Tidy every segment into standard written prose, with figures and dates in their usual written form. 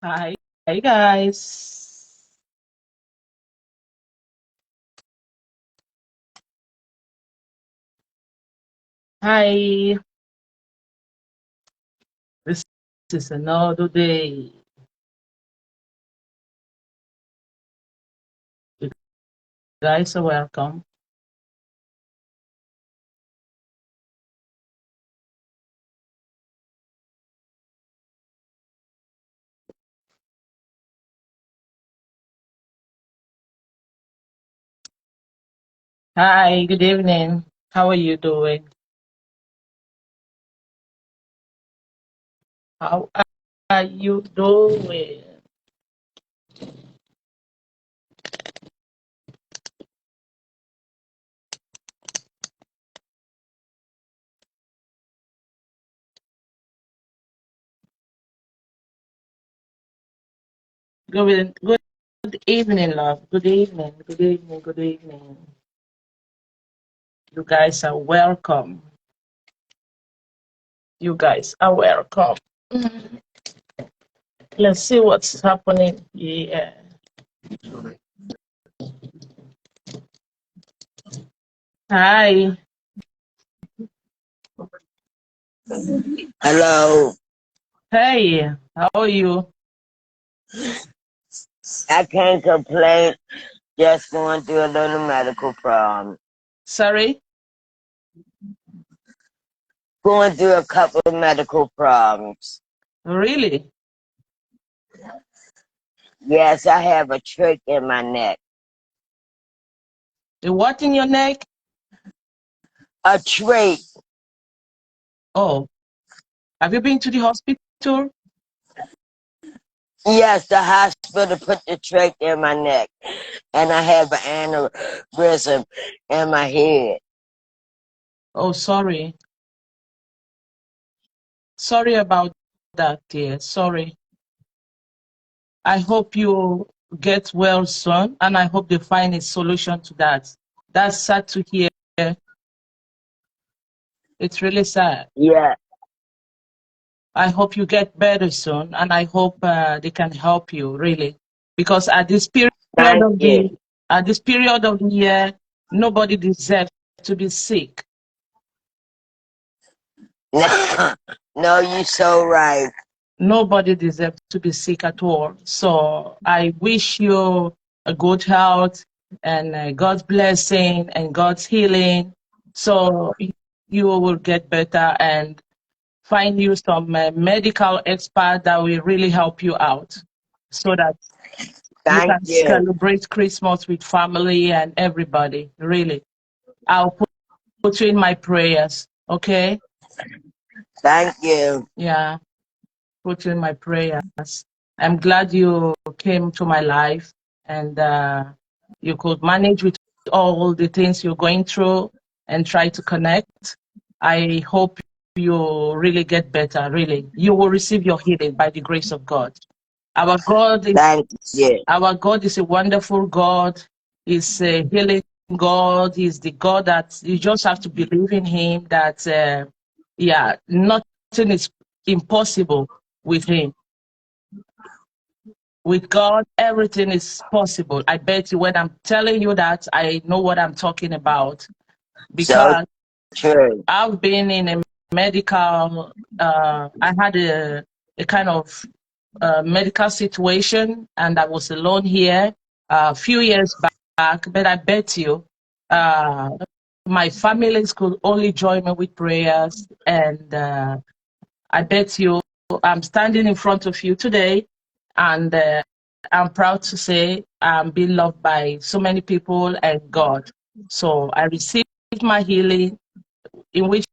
Hi, hi guys. Hi, this is another day. You guys are welcome. Hi, good evening. How are you doing? How are you doing? Good evening, love. Good evening, good evening, good evening. You guys are welcome. You guys are welcome. Let's see what's happening here. Hi. Hello. Hey, how are you? I can't complain. Just going through a little medical problem. Sorry? Going through a couple of medical problems. Really? Yes, I have a trick in my neck. A what in your neck? A trick. Oh, have you been to the hospital? Yes, the hospital put the trick in my neck. And I have an aneurysm in my head. Oh, sorry. Sorry about that, dear. Sorry. I hope you get well soon, and I hope they find a solution to that. That's sad to hear. It's really sad. Yeah. I hope you get better soon, and I hope they can help you, really. Because Thank you. at this period of the year, nobody deserves to be sick. No, you're so right. Nobody deserves to be sick at all. So I wish you a good health and God's blessing and God's healing. So you will get better and find you some medical expert that will really help you out so that you Thank can you. celebrate Christmas with family and everybody. Really. I'll put you in my prayers. Okay? Thank you. Yeah. Put you in my prayers. I'm glad you came to my life and you could manage with all the things you're going through and try to connect. I hope you really get better, really. You will receive your healing by the grace of God. Our God Thank you. is a wonderful God. He's a healing God. He's the God that you just have to believe in him that nothing is impossible with him. With God, everything is possible. I bet you when I'm telling you that, I know what I'm talking about So because true. I've been in a medical, I had a kind of medical situation and I was alone here a few years back, but I bet you uh, my families could only join me with prayers and I bet you I'm standing in front of you today and I'm proud to say I'm being loved by so many people and God. So I received my healing in which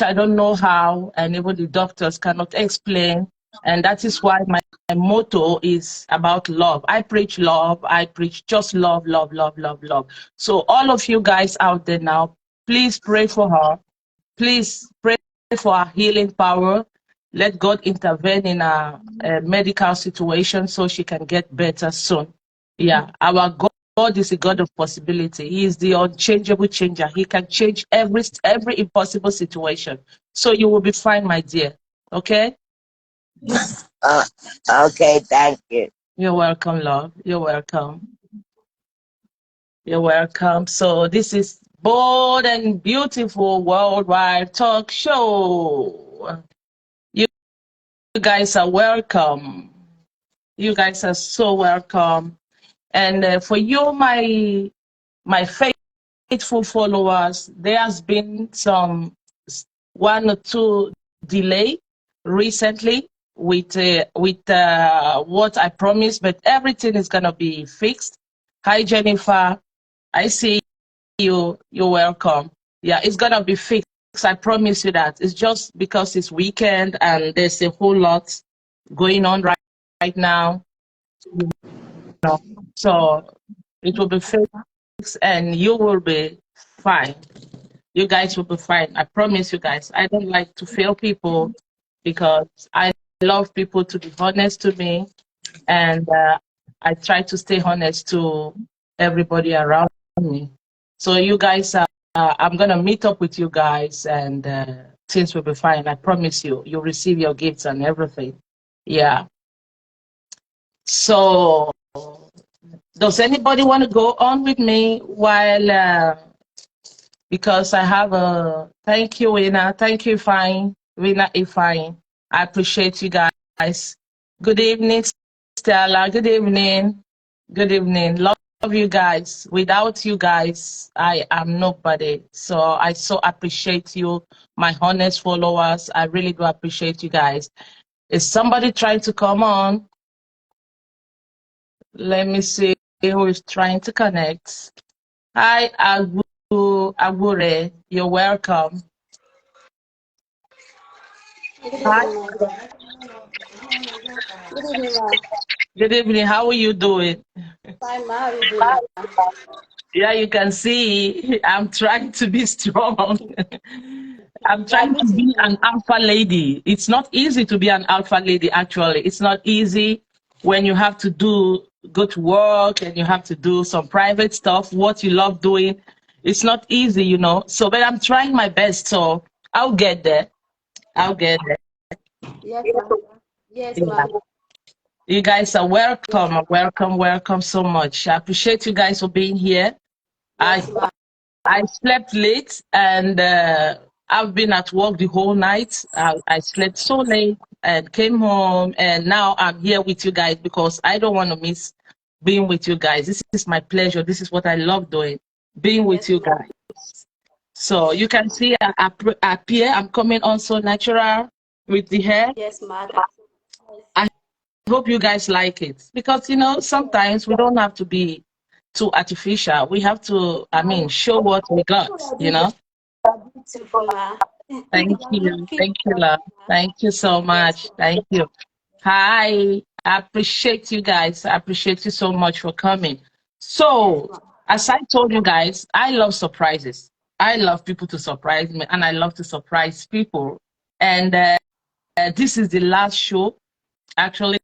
I don't know how, and even the doctors cannot explain. And that is why my motto is about love. I preach love. I preach just love, love, love, love, love. So all of you guys out there now, please pray for her. Please pray for her healing power. Let God intervene in her medical situation so she can get better soon. Yeah, our God is a God of possibility. He is the unchangeable changer. He can change every impossible situation. So you will be fine, my dear. Okay? Okay, thank you. You're welcome, love. You're welcome. You're welcome. So this is Bold and Beautiful Worldwide Talk Show. You guys are welcome. You guys are so welcome. And for you, my faithful followers, there has been some 1 or 2 delay recently with what I promised, but everything is gonna be fixed. Hi, Jennifer. I see you. You're welcome. Yeah, it's gonna be fixed. I promise you that. It's just because it's weekend and there's a whole lot going on right now. You know. So it will be fixed and you will be fine. You guys will be fine. I promise you guys. I don't like to fail people because I love people to be honest to me, and I try to stay honest to everybody around me. So you guys, I'm gonna meet up with you guys, and things will be fine. I promise you. You'll receive your gifts and everything. Yeah. So, does anybody want to go on with me while? Because I have a thank you, Wina. Thank you, Fine. Wina Ifine. I appreciate you guys. Good evening, Stella. Good evening. Good evening. Love you guys. Without you guys, I am nobody. So I so appreciate you, my honest followers. I really do appreciate you guys. Is somebody trying to come on? Let me see who is trying to connect. Hi, Agure. You're welcome. Hi. Good evening, ma'am. Good evening. How are you doing? Fine, ma'am. How are you doing, ma'am? Yeah, you can see I'm trying to be strong. I'm trying to be an alpha lady. It's not easy to be an alpha lady, actually. It's not easy when you have to go to work and you have to do some private stuff, what you love doing. It's not easy, you know. So, but I'm trying my best. So I'll get there. I'll get there. Yes, ma'am. Yes, Yeah. ma'am. You guys are welcome. Welcome, welcome so much. I appreciate you guys for being here. I Yes, ma'am. I slept late and I've been at work the whole night. I slept so late and came home, and now I'm here with you guys because I don't want to miss being with you guys. This is my pleasure. This is what I love doing, being with Yes, you ma'am. guys. So you can see I appear, I'm coming on so natural with the hair. Yes, ma'am. I hope you guys like it because, you know, sometimes we don't have to be too artificial. We have to, I mean, show what we got, you know. Beautiful, ma'am. Thank You're you. looking Thank you, love. lovely, ma'am. Thank you so Yes, much. ma'am. Thank you. Hi. I appreciate you guys. I appreciate you so much for coming. Yes, So, ma'am. as I told you guys, I love surprises. I love people to surprise me, and I love to surprise people. And this is the last show. Actually,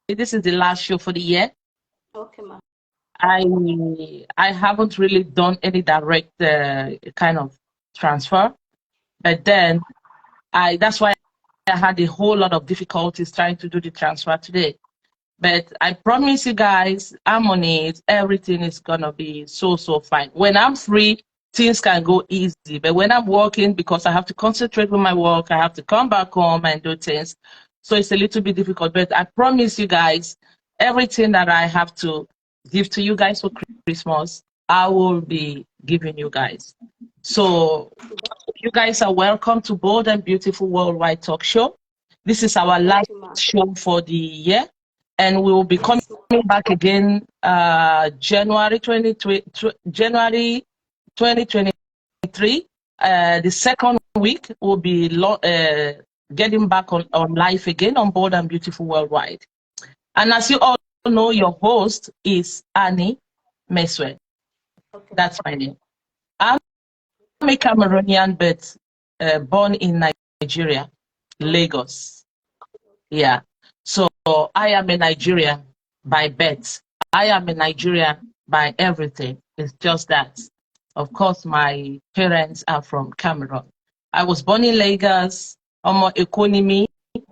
this is the last show for the year. Okay, ma'am. I haven't really done any direct kind of transfer, but then I that's why I had a whole lot of difficulties trying to do the transfer today. But I promise you guys, I'm on it. Everything is gonna be so fine. When I'm free, things can go easy. But when I'm working, because I have to concentrate on my work, I have to come back home and do things. So it's a little bit difficult. But I promise you guys, everything that I have to give to you guys for Christmas, I will be giving you guys. So you guys are welcome to Bold and Beautiful Worldwide Talk Show. This is our Thank last you, ma'am. show for the year, and we will be coming Yes, ma'am. back again January 2023. The second week will be getting back on life again on Bold and Beautiful Worldwide. And as you all know, your host is Annie Meswe. Okay, ma'am. That's my name. I'm a Cameroonian, but born in Nigeria, Lagos. Yeah. So I am a Nigerian by birth. I am a Nigerian by everything. It's just that, of course, my parents are from Cameroon. I was born in Lagos, Omo Economy,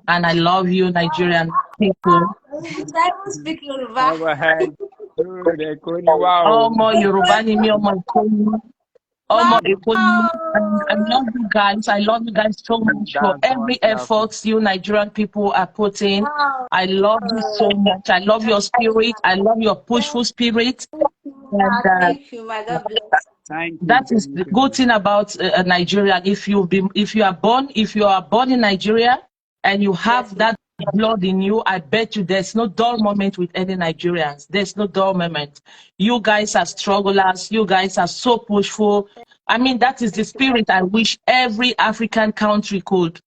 and I love you, Nigerian. people. I will speak Yoruba. Go ahead. Good. Wow. Ọmọ Yorùbá ni mí, ọmọ Èkó ni mí. Ọmọ Wow. Èkó ni mí. And I love you guys. I love you guys so much for That's every wonderful. effort you Nigerian people are putting. Wow. I love you so much. I love your spirit. I love your pushful spirit. And Thank you, my God bless. Thank you. that is the good thing about Nigeria. If you are born in Nigeria and you have Yes, that blood in you, I bet you there's no dull moment with any Nigerians. There's no dull moment. You guys are strugglers. You guys are so pushful. I mean, that is the spirit I wish every African country could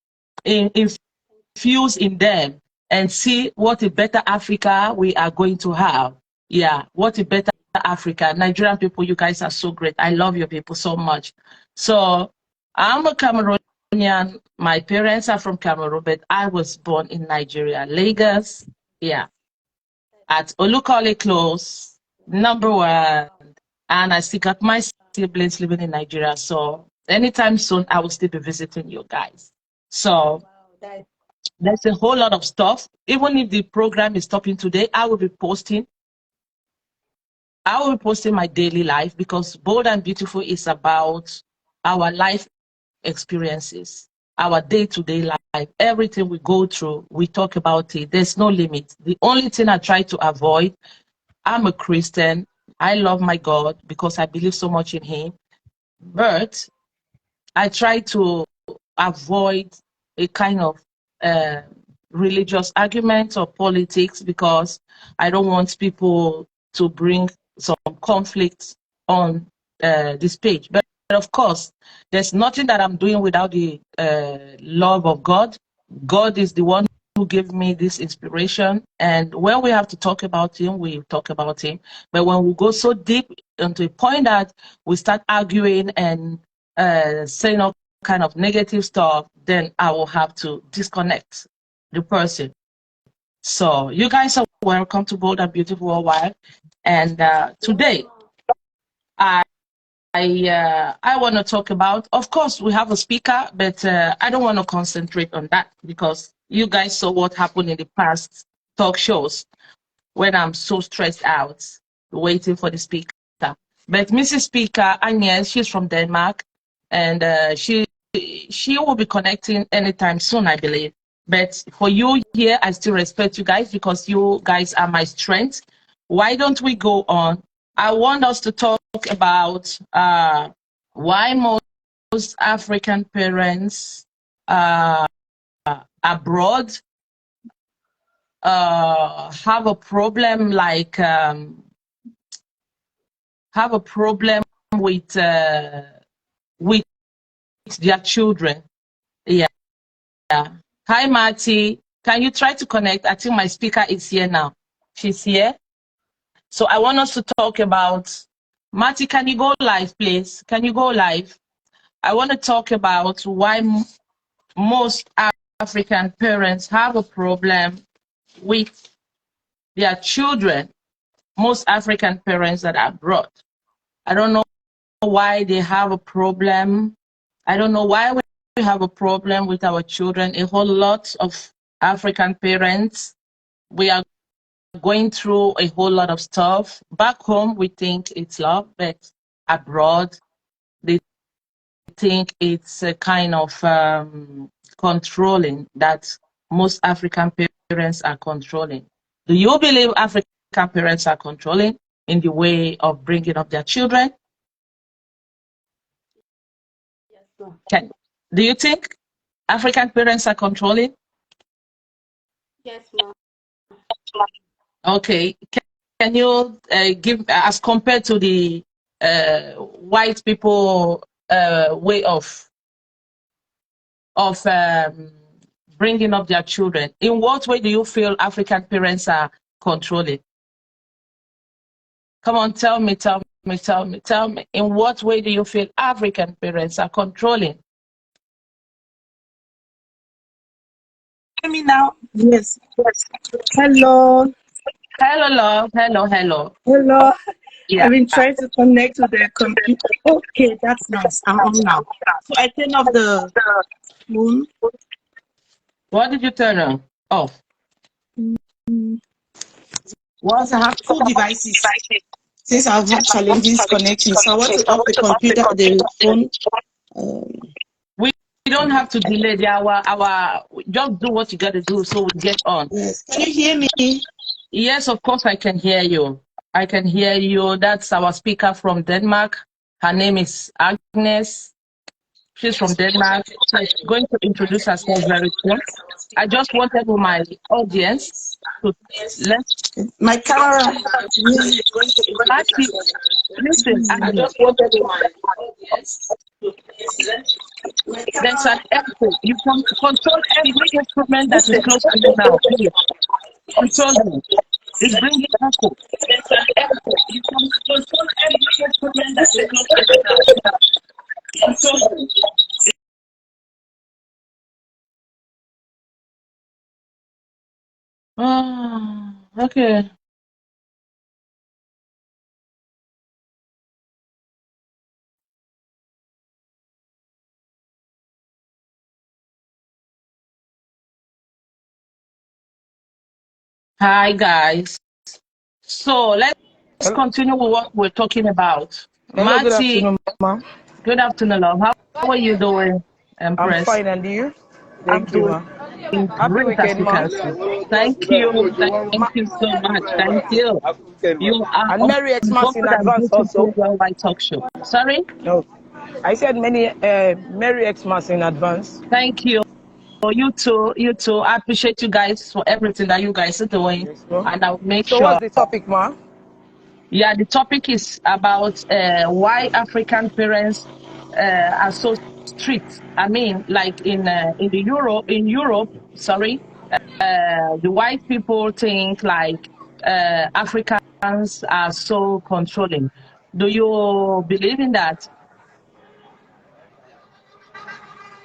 infuse in them and see what a better Africa we are going to have. Yeah, what a better Africa. Nigerian people, you guys are so great. I love your people so much. So I'm a Cameroonian. My parents are from Cameroon, but I was born in Nigeria, Lagos. Yeah, at Olukole Close, #1. And I still got my siblings living in Nigeria. So anytime soon, I will still be visiting you guys. So there's a whole lot of stuff. Even if the program is stopping today, I will be posting my daily life, because Bold and Beautiful is about our life experiences, our day-to-day life, everything we go through, we talk about it. There's no limit. The only thing I try to avoid, I'm a Christian. I love my God because I believe so much in him. But I try to avoid a kind of religious argument or politics, because I don't want people to bring some conflicts on this page. But of course, there's nothing that I'm doing without the love of God. God is the one who gave me this inspiration. And when we have to talk about him, we talk about him. But when we go so deep into a point that we start arguing and saying all kind of negative stuff, then I will have to disconnect the person. So you guys are welcome to Bold and Beautiful Worldwide. And today, I want to talk about, of course, we have a speaker, but I don't want to concentrate on that, because you guys saw what happened in the past talk shows when I'm so stressed out waiting for the speaker. But Mrs. Speaker, Agnes, she's from Denmark, and she will be connecting anytime soon, I believe. But for you here, I still respect you guys, because you guys are my strength. Why don't we go on? I want us to talk about why most African parents abroad have a problem, like have a problem with their children. Yeah. Hi, Mati. Can you try to connect? I think my speaker is here now. She's here. So I want us to talk about, Mati, can you go live, please? Can you go live? I want to talk about why most African parents have a problem with their children. Most African parents that are abroad. I don't know why they have a problem. I don't know why we have a problem with our children. A whole lot of African parents, we are going through a whole lot of stuff. Back home, we think it's love, but abroad, they think it's a kind of controlling, that most African parents are controlling. Do you believe African parents are controlling in the way of bringing up their children? Yes, Do you think African parents are controlling? yes, ma'am. Okay. Can you give, as compared to the white people way of bringing up their children, in what way do you feel African parents are controlling? Come on, tell me. In what way do you feel African parents are controlling? Hear me now? Yes. Hello. Hello, love. Hello. Hello. Yeah. I've been trying to connect to the computer. Okay, that's nice. I'm on now. So I turn off the phone. What did you turn on? Off. Because I have two devices. Since I've had challenges connecting, so I want to off the computer, the phone. We don't have to delay our just do what you got to do so we get on. Yes. Can you hear me? Yes, of course I can hear you. I can hear you. That's our speaker from Denmark. Her name is Agnes. She's from Denmark. She's going to introduce herself very soon. I just wanted my audience to let My camera. Mati, listen, I just wanted my audience to let there's an echo. You can control every instrument that is close to you now. Please control them. It's bringing echo. There's an echo. You can control every instrument that is close to you now. Control them. Ah, okay. Hi, guys. So let's continue with what we're talking about. Hello, good Mati, afternoon, ma'am. good afternoon, love. How are you doing, I'm Empress? fine, and you? I'm Thank you, doing ma'am. Happy great, as weekend, you ma'am. can see. Thank you. Thank you so much. Thank you. You are And on Merry Xmas in board and advance beautiful also. worldwide talk show. Sorry? No, I said Merry Xmas in advance. Thank you. You too. You too. I appreciate you guys for everything that you guys are doing. Yes, ma'am. And I'll make So sure. what's the topic, ma'am? Yeah, the topic is about why African parents are so strict. I mean, like in Europe, sorry, the white people think like Africans are so controlling. Do you believe in that?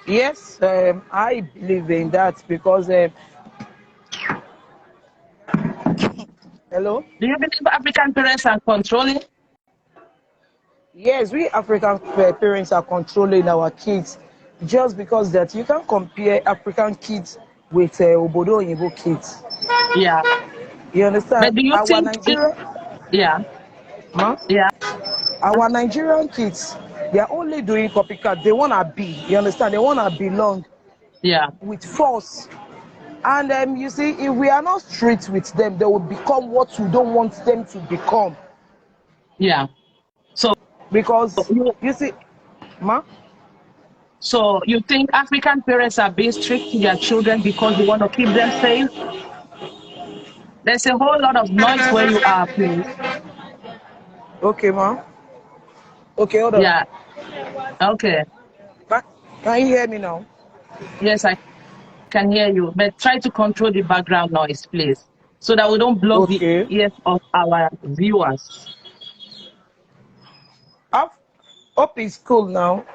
Yes, I believe in that because hello. Do you believe African parents are controlling? Yes, we African parents are controlling our kids just because that you can compare African kids with Obodo Oyinbo kids. Yeah, You understand? but do you Our think? Nigerian, Yeah, huh? yeah, Our Nigerian kids, they are only doing copycat. They wanna be. You understand? They wanna belong yeah, with force. And you see, if we are not strict with them, they will become what we don't want them to become. yeah. So Because you you see, ma, So you think African parents are being strict to their children because they want to keep them safe? There's a whole lot of noise where you are, please. okay, ma, okay, hold on. Yeah, okay. Ma, can you hear me now? Yes, I can hear you. But try to control the background noise, please, so that we don't block the Okay. ears of our viewers. Up, up is cool now.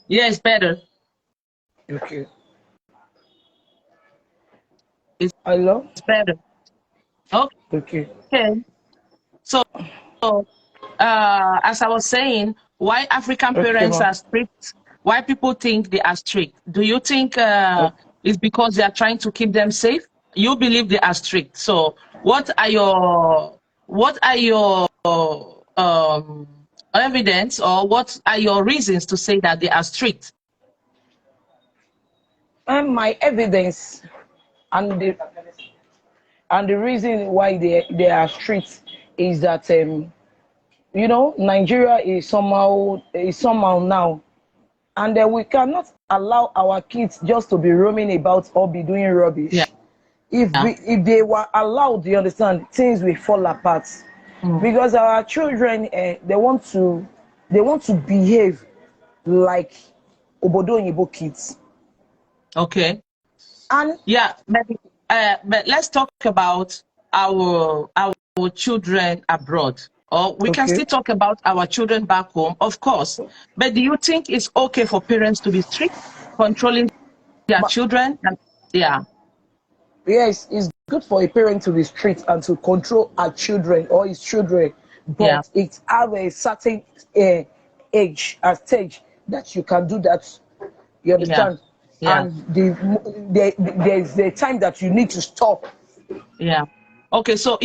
Yes, better. Okay. It's Hello. better. Okay. Okay. So, as I was saying, why African Okay, parents ma. are strict, why people think they are strict. Do you think Okay. it's because they are trying to keep them safe? You believe they are strict. So what are your evidence, or what are your reasons to say that they are strict? And my evidence and the reason why they are strict is that you know, Nigeria is somehow now, and we cannot allow our kids just to be roaming about or be doing Yeah. rubbish. If they were allowed, you understand, things will fall apart Mm. because our children they want to behave like Obodo Oyinbo kids. Okay. And Yeah, but let's talk about our children abroad. Or we can okay, still talk about our children back home, of course. But do you think it's okay for parents to be strict, controlling their but children? And, yeah, yes, it's good for a parent to be strict and to control her children or his children, yeah, but it have a certain age, a stage that you can do that. You yeah, understand? yeah, And there's the time that you need to stop. yeah. Okay, so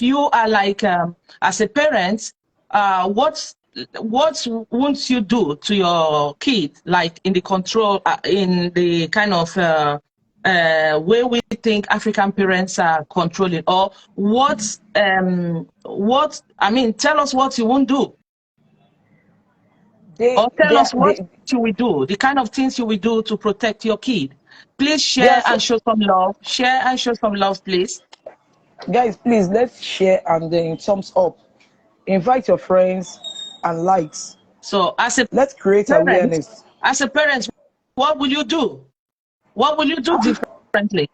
you are like, as a parent, what won't you do to your kid, like in the control, in the kind of way we think African parents are controlling, or what, I mean, tell us what you won't do, or tell us what you will do, the kind of things you will do to protect your kid. Please share and show some love. Share and show some love, please. Guys, please, let's share and then thumbs up. Invite your friends and likes. So let's create awareness. As a parent, what will you do? What will you do differently?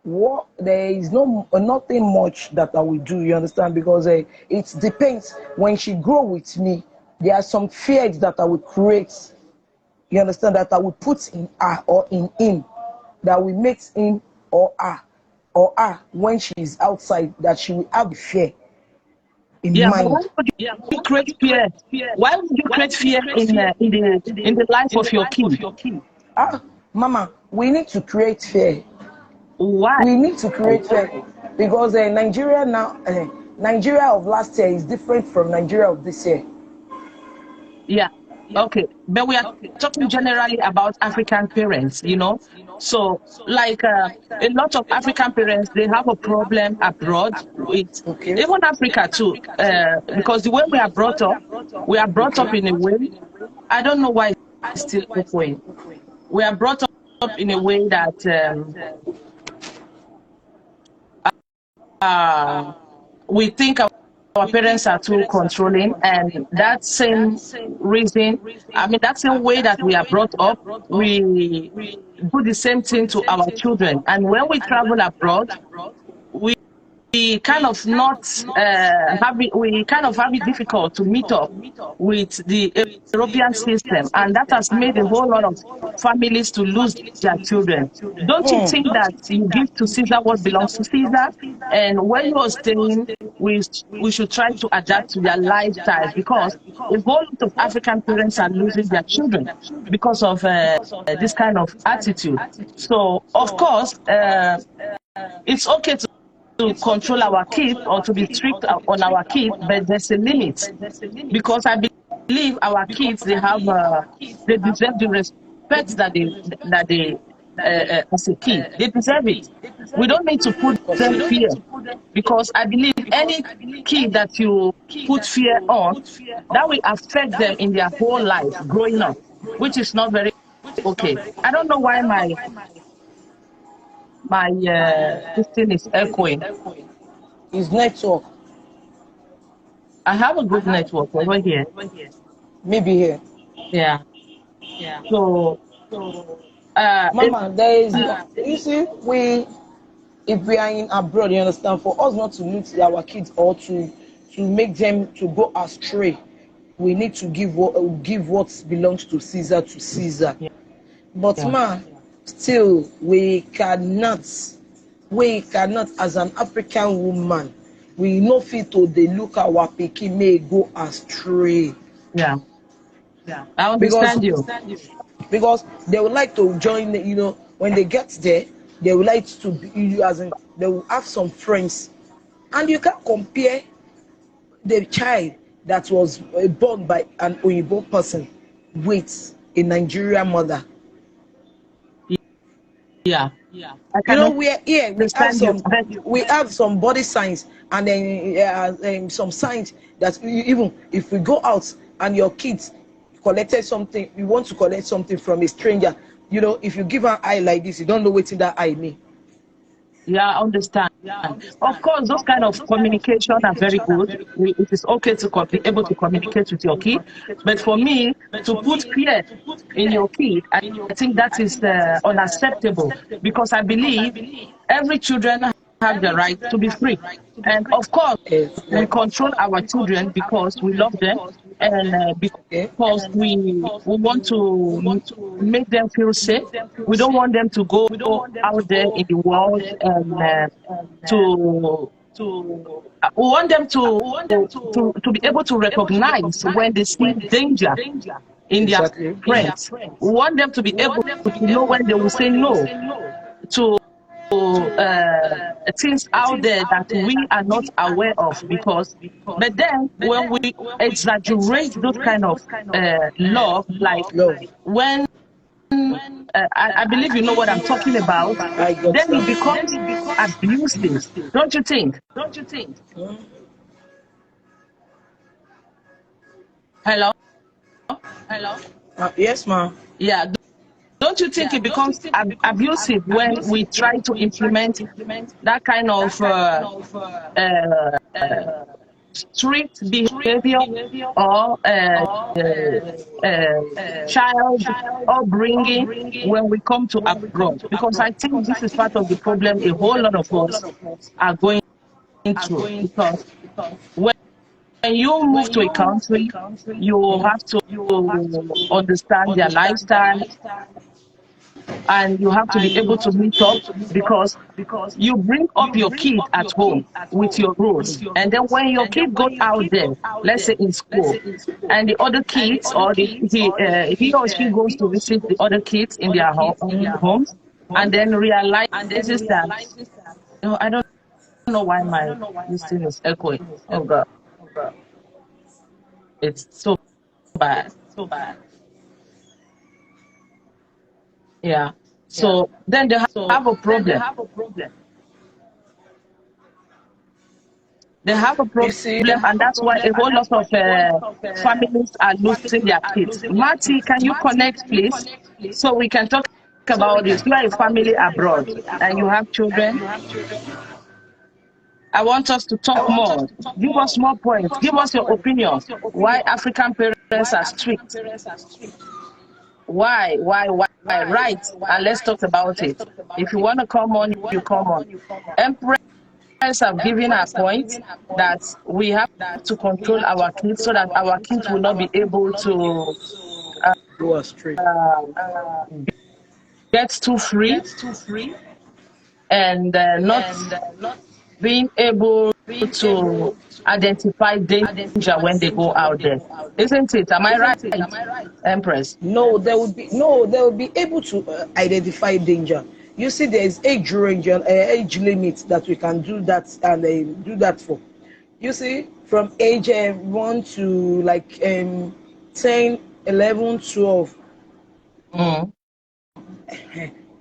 There is nothing much that I will do, you understand? Because it depends. When she grow with me, there are some fears that I will create, you understand, that I will put in her or in him, that will make him or her when she is outside, that she will have fear in mind. Why would you create fear? Why would you create fear in the life of your kid? Mama, we need to create fear. Why? We need to create fear because Nigeria now, Nigeria of last year is different from Nigeria of this year. Yeah. Okay, but we are talking generally about African parents, you know. So, like a lot of African parents, they have a problem abroad with even Africa too, because the way we are brought up in a way. I don't know why it's still open. We are brought up in a way that we think our parents are too controlling, and that same reason, I mean, that same way that we are brought up, we do the same thing to our children. And when we travel abroad, we kind of we kind of have it difficult to meet up with the European system, and that has made a whole lot of families to lose their children. Don't you think that you give to Caesar what belongs to Caesar? And when you are staying, we should try to adapt to their lifestyles, because a whole lot of African parents are losing their children because of this kind of attitude. So, of course, it's okay to control our kids or to be strict on our kids, but there's a limit, because I believe our kids, they deserve the respect that they as a kid, they deserve it. We don't need to put them fear, because I believe any kid that you put fear on, that will affect them in their whole life growing up, which is not very okay. I don't know why my this thing is echoing. It's network. I have a good network over here. Maybe here. Yeah. So, Mama, there is, you see, if we are in abroad, you understand, for us not to lose our kids or to make them to go astray, we need to give what belongs to Caesar to Caesar. Yeah. But still, we cannot, as an African woman, we no fit to dey look our pikin may go astray. Yeah. I understand because they would like to join, you know, when they get there, they would like to be, as in, they will have some friends, and you can't compare the child that was born by an Oyibo person with a Nigerian mother. Yeah. You know, we are here. We have some body signs, and then some signs that even if we go out and your kids collected something, you want to collect something from a stranger, you know, if you give an eye like this, you don't know what in that eye mean. Yeah, I understand. Of course, those kind of communication are very good. It is okay to be able to communicate with your kid. But for me, to put fear in your kid, I think that is unacceptable, because I believe every children have the right to be free. And of course, we control our children because we love them, and because we want to make them feel safe. We don't want them to go out there in the world and we want them to be able to recognize when they see danger in their friends. We want them to be able to know when they will say no to things out there that we are not aware of. Because, but then when we exaggerate those kind of love, like Love. when I believe you know what I'm talking about, I got then it that. becomes abusive, don't you think? Hmm? Hello? Yes, ma'am. Yeah. Don't you think it becomes abusive when we try to implement that kind of uh, strict behavior or uh, child upbringing when we come to abroad? Because I think this is part of the problem a whole lot of us are going through. Because when you move to a country, you have to understand their lifestyle, and you have to be able to meet up, because you bring up your kid at home with your rules. And then when your kid goes out there, let's say in school, and the other kids, or he or she goes to visit the other kids in their homes, and then realizes that, I don't know why my this thing is echoing. Oh God, it's so bad. Yeah. So then they have a problem. They have a You problem, see, and that's why a whole lot of families are losing their kids. Marty, can you connect, please, so we can talk about this? You are a family abroad, and you have children. I want us to talk more. Give us more points. Give us your opinion. Why African parents are strict? Why? Right. And let's talk about it. If you want to come on, you come on. Empress have given a point that we have to control our kids so that our kids will not be able to go astray. get too free, and not being able to identify danger when they go out there. Isn't it? Am I right, Empress? No, they will be able to identify danger. You see, there is age range and age limit that we can do that and do that for. You see, from age 1 to like 10, 11, 12, Mm.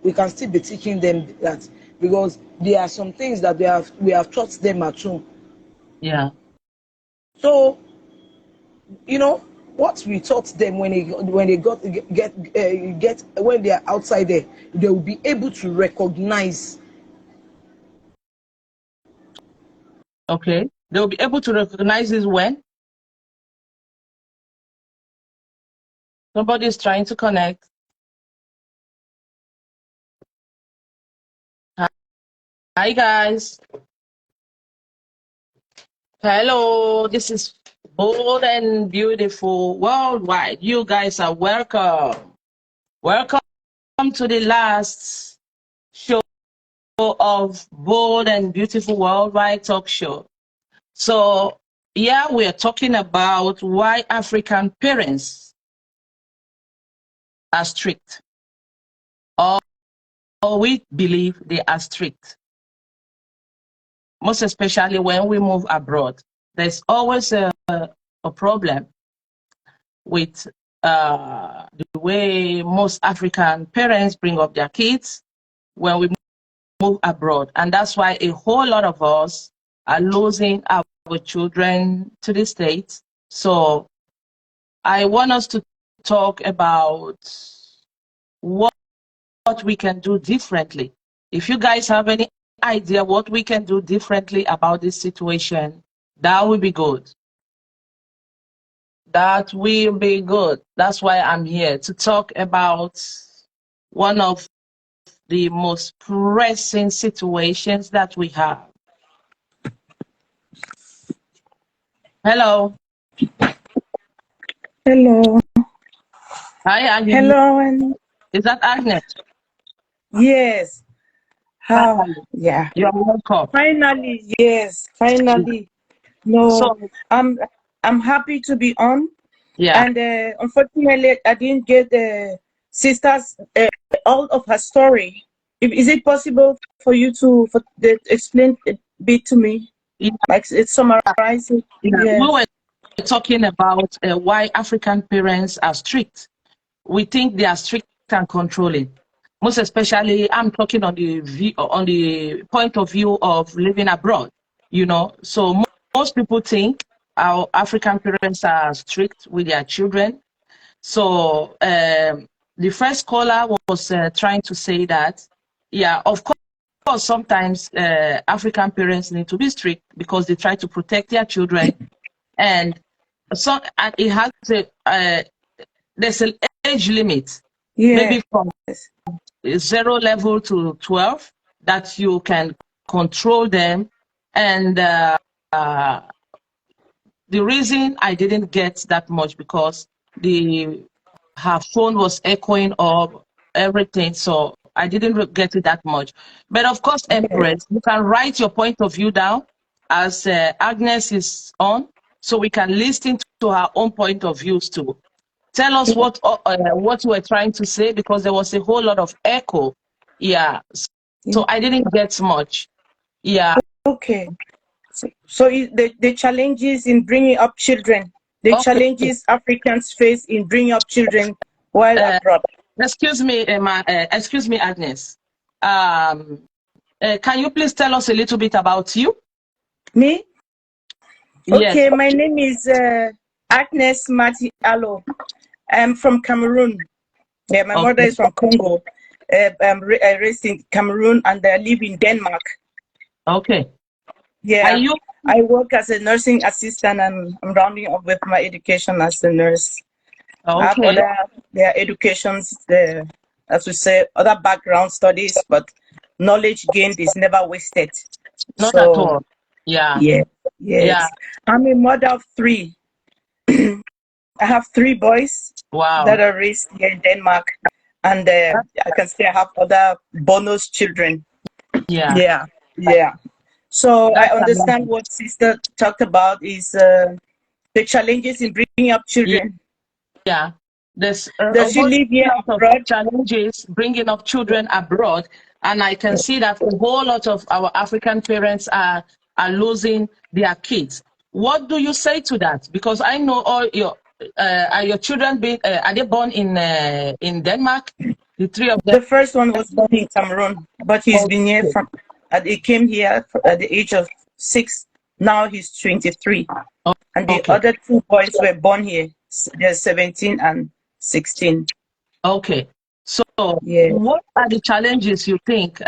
we can still be teaching them that, because there are some things that we have taught them at home. Yeah. So, you know, what we taught them when they get when they are outside there, they will be able to recognize. Okay. They'll be able to recognize this when somebody is trying to connect. Hi, guys. Hello, this is Bold and Beautiful Worldwide. You guys are welcome. Welcome to the last show of Bold and Beautiful Worldwide Talk Show. So, yeah, we are talking about why African parents are strict, or we believe they are strict, most especially when we move abroad. There's always a problem with the way most African parents bring up their kids when we move abroad. And that's why a whole lot of us are losing our children to the States. So I want us to talk about what we can do differently. If you guys have any idea what we can do differently about this situation, that would be good. That will be good. That's why I'm here to talk about one of the most pressing situations that we have. Hello. Hello. Hi, Agnes. Hello. And Is that Agnes? yes. How? Hi. Yeah. You're welcome. Finally, yes. Finally. No, So, I'm happy to be on. yeah. And unfortunately, I didn't get the sisters all of her story Is it possible for you to explain a bit to me? Yeah, Like it summarize it? we Yes. were talking about why African parents are strict. We think they are strict and controlling. Most especially, I'm talking on the point of view of living abroad. So most people think our African parents are strict with their children. So the first caller was trying to say that, yeah, of course, sometimes African parents need to be strict because they try to protect their children, and and it has there's an age limit, Yes. maybe from 0 level to 12, that you can control them. And the reason I didn't get that much because her phone was echoing up everything, so I didn't get it that much. But of course, Empress, you can write your point of view down as Agnes is on, so we can listen to her own point of views too. Tell us what you were trying to say, because there was a whole lot of echo. Yeah, so I didn't get much. Yeah. Okay. So the challenges in bringing up children, the challenges Africans face in bringing up children while abroad. Excuse me, excuse me, Agnes. Can you please tell us a little bit about you? Me? Yes. Okay, my name is Agnes Mati Alo. I'm from Cameroon. Yeah, my mother is from Congo. I'm raised in Cameroon and I live in Denmark. Okay. Yeah, I work as a nursing assistant and I'm rounding up with my education as a nurse. I have their educations, as we say, other background studies, but knowledge gained is never wasted. Not at all. Yeah. Yes. Yeah. I'm a mother of 3. I have 3 boys that are raised here in Denmark, and I can say I have other bonus children. Yeah. So I understand what sister talked about is the challenges in bringing up children. Yeah. There's Does she live here abroad? Challenges bringing up children abroad, and I can see that a whole lot of our African parents are losing their kids. What do you say to that? Because I know all are your children are they born in Denmark? The 3 of them. The first one was born in Cameroon, but he's been here he came here at the age of 6. Now he's 23, and the other 2 boys were born here. They're 17 and 16. Okay, so what are the challenges you think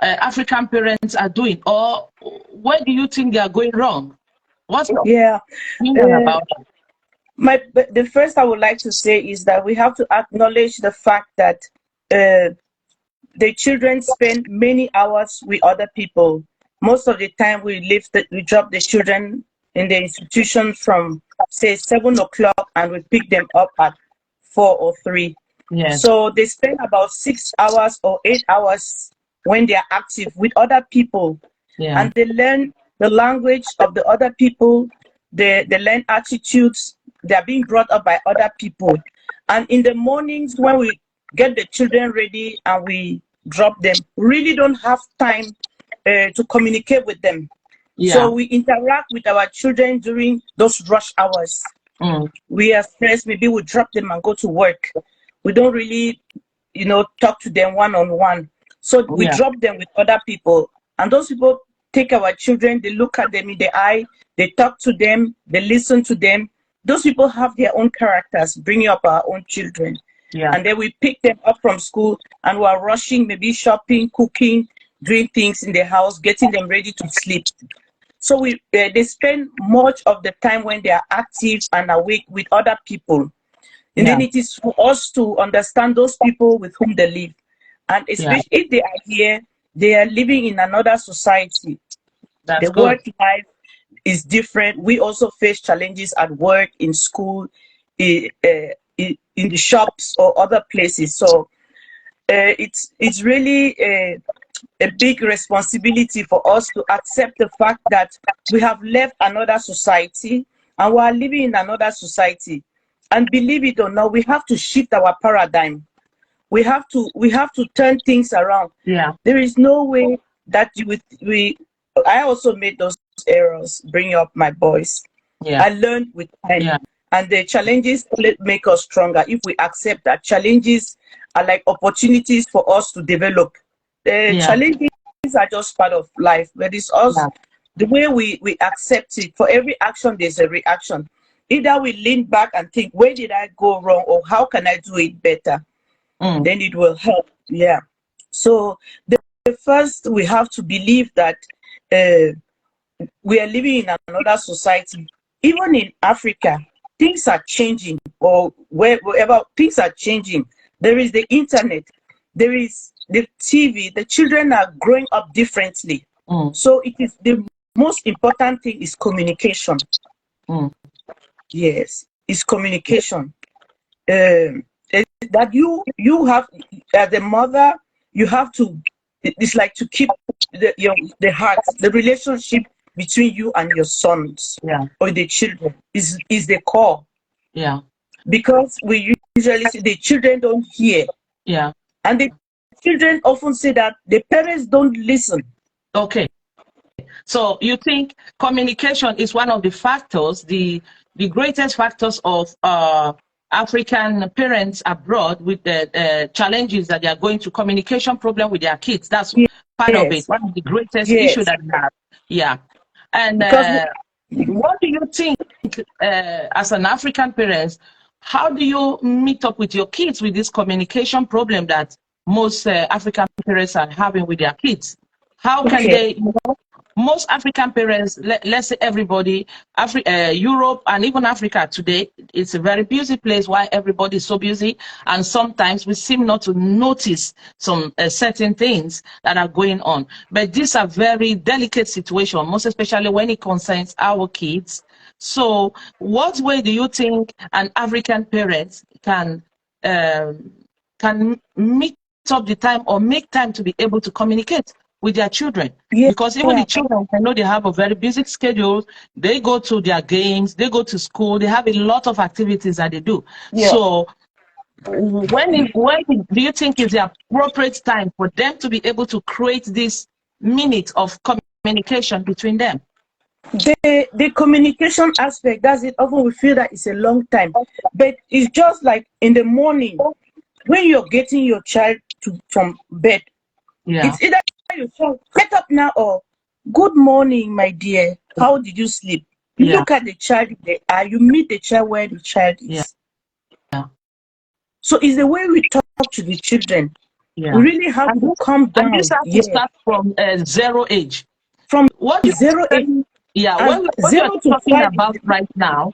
African parents are doing, or where do you think they are going wrong? What's your opinion about it? The first I would like to say is that we have to acknowledge the fact that the children spend many hours with other people. Most of the time we drop the children in the institution from say 7 o'clock and we pick them up at 4 or 3. Yes. So they spend about 6 hours or 8 hours when they are active with other people. Yeah. And they learn the language of the other people, they learn attitudes, they are being brought up by other people. And in the mornings when we get the children ready and we drop them, we really don't have time to communicate with them. Yeah. So we interact with our children during those rush hours. We are stressed, maybe we drop them and go to work. We don't really, talk to them one-on-one. So we drop them with other people. And those people take our children, they look at them in the eye, they talk to them, they listen to them. Those people have their own characters, bringing up our own children. Yeah. And then we pick them up from school and we are rushing, maybe shopping, cooking, doing things in the house, getting them ready to sleep. So they spend much of the time when they are active and awake with other people. And then it is for us to understand those people with whom they live. And especially if they are here, they are living in another society. That's the work life is different. We also face challenges at work, in school, in the shops or other places. So it's really a big responsibility for us to accept the fact that we have left another society and we are living in another society. And believe it or not, we have to shift our paradigm. we have to turn things around. Yeah. There is no way that I also made those errors bringing up my boys. Yeah. I learned with time. Yeah. And the challenges make us stronger if we accept that challenges are like opportunities for us to develop. The challenges are just part of life, but it's us, the way we accept it. For every action, there's a reaction. Either we lean back and think, where did I go wrong, or how can I do it better? Then it will help. Yeah. So the first, we have to believe that we are living in another society. Even in Africa, things are changing, or wherever things are changing. There is the internet, there is the TV. The children are growing up differently. So it is the most important thing is communication. Yes, it's communication. That you have, as a mother, you have to. It's like to keep the heart, the relationship between you and your sons or the children is the core. Yeah. Because we usually see the children don't hear. Yeah. And the children often say that the parents don't listen. Okay. So you think communication is one of the factors, the greatest factors of African parents abroad with the challenges that they are going to, communication problem with their kids. That's part of it. One of the greatest issue that we have. Yeah. And what do you think as an African parent, how do you meet up with your kids with this communication problem that most African parents are having with their kids? How can they, most African parents, let's say everybody, Europe and even Africa today, it's a very busy place. Why everybody is so busy, and sometimes we seem not to notice some certain things that are going on. But these are very delicate situations, most especially when it concerns our kids. So, what way do you think an African parent can meet up the time or make time to be able to communicate with their children? Because even the children, I know they have a very busy schedule. They go to their games, they go to school, they have a lot of activities that they do. So when do you think is the appropriate time for them to be able to create this minute of communication between them? The communication aspect, that's it. Often we feel that it's a long time, but it's just like in the morning when you're getting your child from bed. It's either you say, get up now, or good morning, my dear. How did you sleep? You look at the child in the eye, you meet the child where the child is. So it's the way we talk to the children. We really have to calm down. And this has to start from zero age. From what 0 age. Yeah, what you're talking about right now,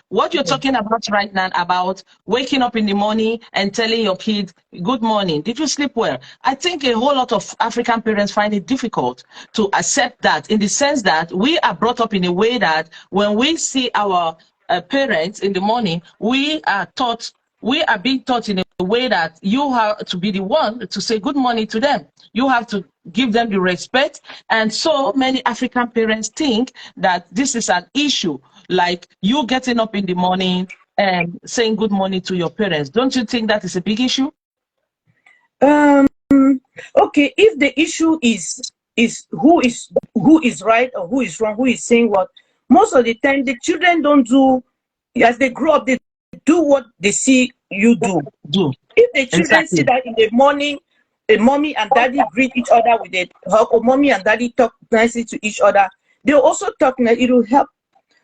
what you're talking about right now about waking up in the morning and telling your kids, good morning, did you sleep well? I think a whole lot of African parents find it difficult to accept that, in the sense that we are brought up in a way that when we see our parents in the morning, we are being taught in a way that you have to be the one to say good morning to them. You have to give them the respect. And so many African parents think that this is an issue, like you getting up in the morning and saying good morning to your parents. Don't you think that is a big issue? Okay, if the issue is who is right or who is wrong, who is saying what, most of the time the children don't do, as they grow up, they do what they see you do. If the children see that in the morning, the mommy and daddy greet each other with a hug, or mommy and daddy talk nicely to each other, they'll also talk, it will help.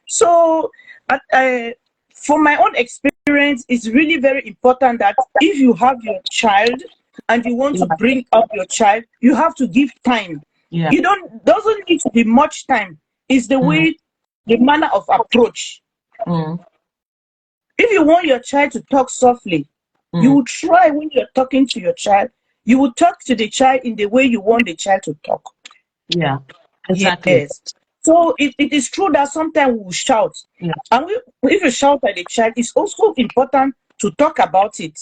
So from my own experience, it's really very important that if you have your child and you want to bring up your child, you have to give time. You doesn't need to be much time. It's the way, the manner of approach. If you want your child to talk softly, you will try, when you're talking to your child, you will talk to the child in the way you want the child to talk. Yeah, exactly. Yes. So it is true that sometimes we will shout. And if you shout at the child, it's also important to talk about it.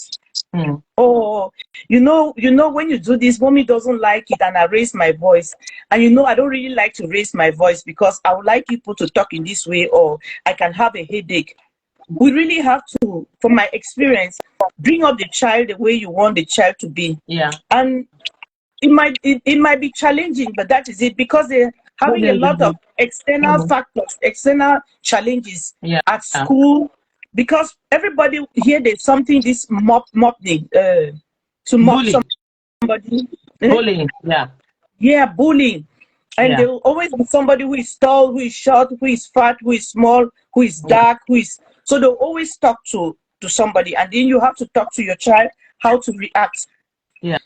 Or, you know, when you do this, mommy doesn't like it and I raise my voice. And I don't really like to raise my voice because I would like people to talk in this way, or I can have a headache. we really have to, from my experience, bring up the child the way you want the child to be. Yeah. And it might be challenging, but that is it, because they're having a lot of external factors, external challenges at school, because everybody here there's something this mobbing to mob Bullying. somebody. Bullying, Yeah, bullying. And there will always be somebody who is tall, who is short, who is fat, who is small, who is dark, who is, so they'll always talk to somebody, and then you have to talk to your child how to react.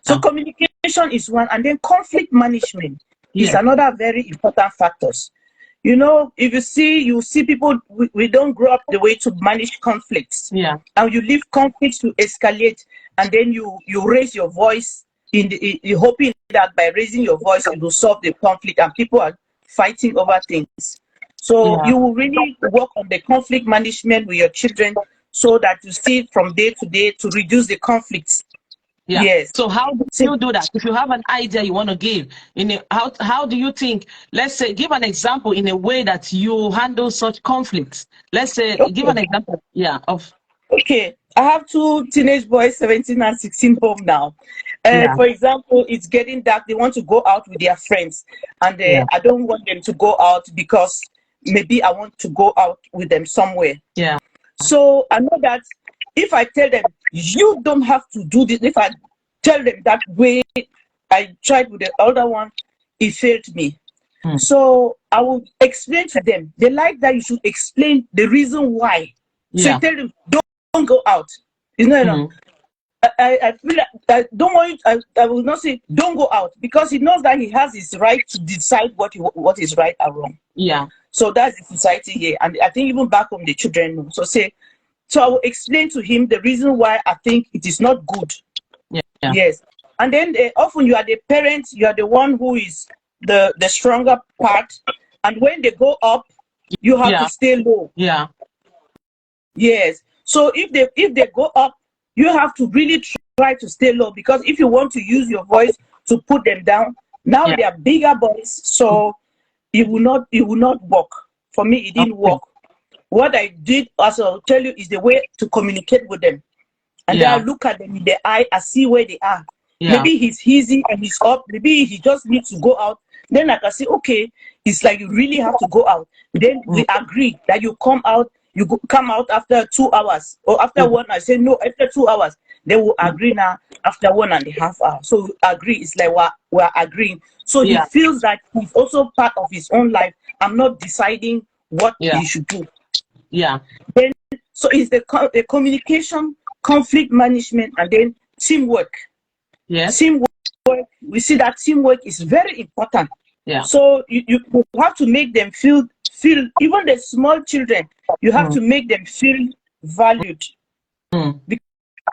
So communication is one, and then conflict management is another very important factors. You know, if you see people, we don't grow up the way to manage conflicts. And you leave conflicts to escalate, and then you raise your voice you're hoping that by raising your voice it will solve the conflict, and people are fighting over things. So you will really work on the conflict management with your children, so that you see from day to day to reduce the conflicts. Yes. So how do you do that? If you have an idea you want to give, how do you think? Let's say, give an example in a way that you handle such conflicts. Let's say, give an example. Okay, I have two teenage boys, 17 and 16, home now. For example, it's getting dark. They want to go out with their friends, and I don't want them to go out because maybe I want to go out with them somewhere. So I know that if I tell them, you don't have to do this, if I tell them that way, I tried with the older one, it failed me. So I will explain to them. They like that you should explain the reason why. So you tell them, don't go out. It's not enough. I feel like I don't want you, I will not say don't go out, because he knows that he has his right to decide what is right or wrong. So that's the society here, and I think even back home the children know. So I will explain to him the reason why I think it is not good. Yes. And then often you are the parent, you are the one who is the stronger part, and when they go up, you have to stay low. Yes. So if they go up, you have to really try to stay low, because if you want to use your voice to put them down, now they are bigger boys, so it will not work. For me, it didn't work. What I did, as I'll tell you, is the way to communicate with them. And then I look at them in the eye, I see where they are. Maybe he's easy and he's up. Maybe he just needs to go out. Then I can say, okay, it's like you really have to go out. Then we agree that you come out. Come out after 2 hours or after one. I say no, after 2 hours. They will agree now after 1.5 hours. So we agree. It's like we're agreeing. So he feels that he's also part of his own life. I'm not deciding what he should do. Then so it's the communication, conflict management, and then teamwork. Teamwork. We see that teamwork is very important. So you have to make them feel, even the small children, you have to make them feel valued.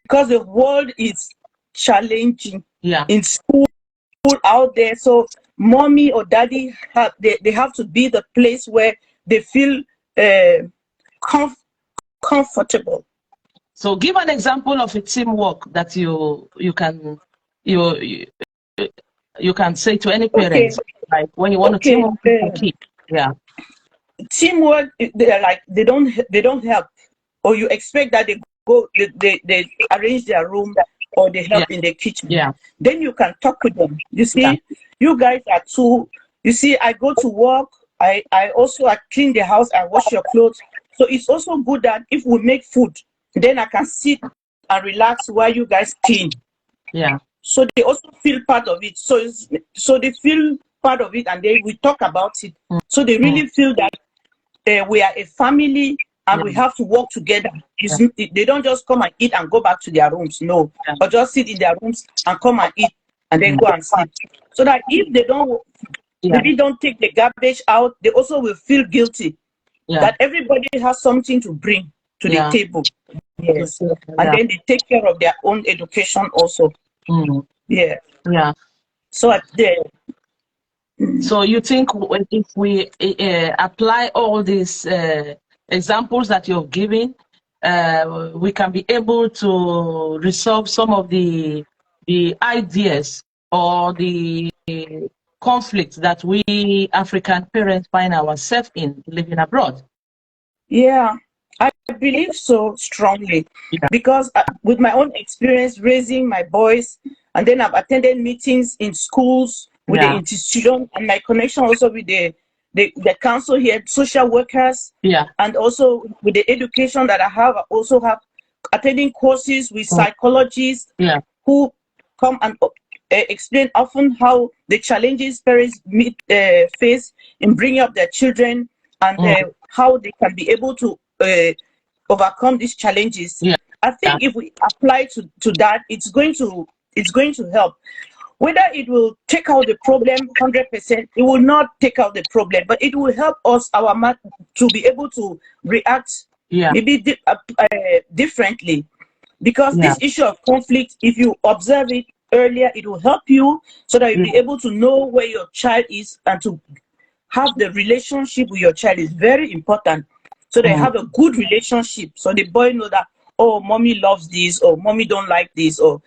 Because the world is challenging in school, out there. So mommy or daddy they have to be the place where they feel comfortable. So give an example of a teamwork that you can say to any parents, like when you want to teamwork with your kid. Teamwork, they don't help, or you expect that they arrange their room, or they help in the kitchen. Then you can talk with them. You see, you guys are two. You see, I go to work. I clean the house. I wash your clothes. So it's also good that if we make food, then I can sit and relax while you guys clean. So they also feel part of it. So they feel part of it, and then we talk about it. So they really feel that we are a family, and we have to work together. They don't just come and eat and go back to their rooms, no, or just sit in their rooms and come and eat and then go and sleep. So that if they don't take the garbage out, they also will feel guilty that everybody has something to bring to the table. Yes. And then they take care of their own education also. So you think if we apply all these examples that you've given, we can be able to resolve some of the ideas or the conflicts that we African parents find ourselves in living abroad? Yeah, I believe so strongly Yeah. because with my own experience raising my boys, and then I've attended meetings in schools with the Yeah. institution, and my connection also with the council here, social workers, Yeah. and also with the education that I also have attending courses with psychologists Yeah. who come and explain often how the challenges parents face in bringing up their children, and how they can be able to overcome these challenges. Yeah. I think if we apply to that, it's going to help. Whether it will take out the problem 100%, it will not take out the problem, but it will help us to be able to react maybe differently. Because Yeah. this issue of conflict, if you observe it earlier, it will help you so that you'll be able to know where your child is, and to have the relationship with your child is very important. So they have a good relationship. So the boy know that, oh, mommy loves this, or mommy don't like this, or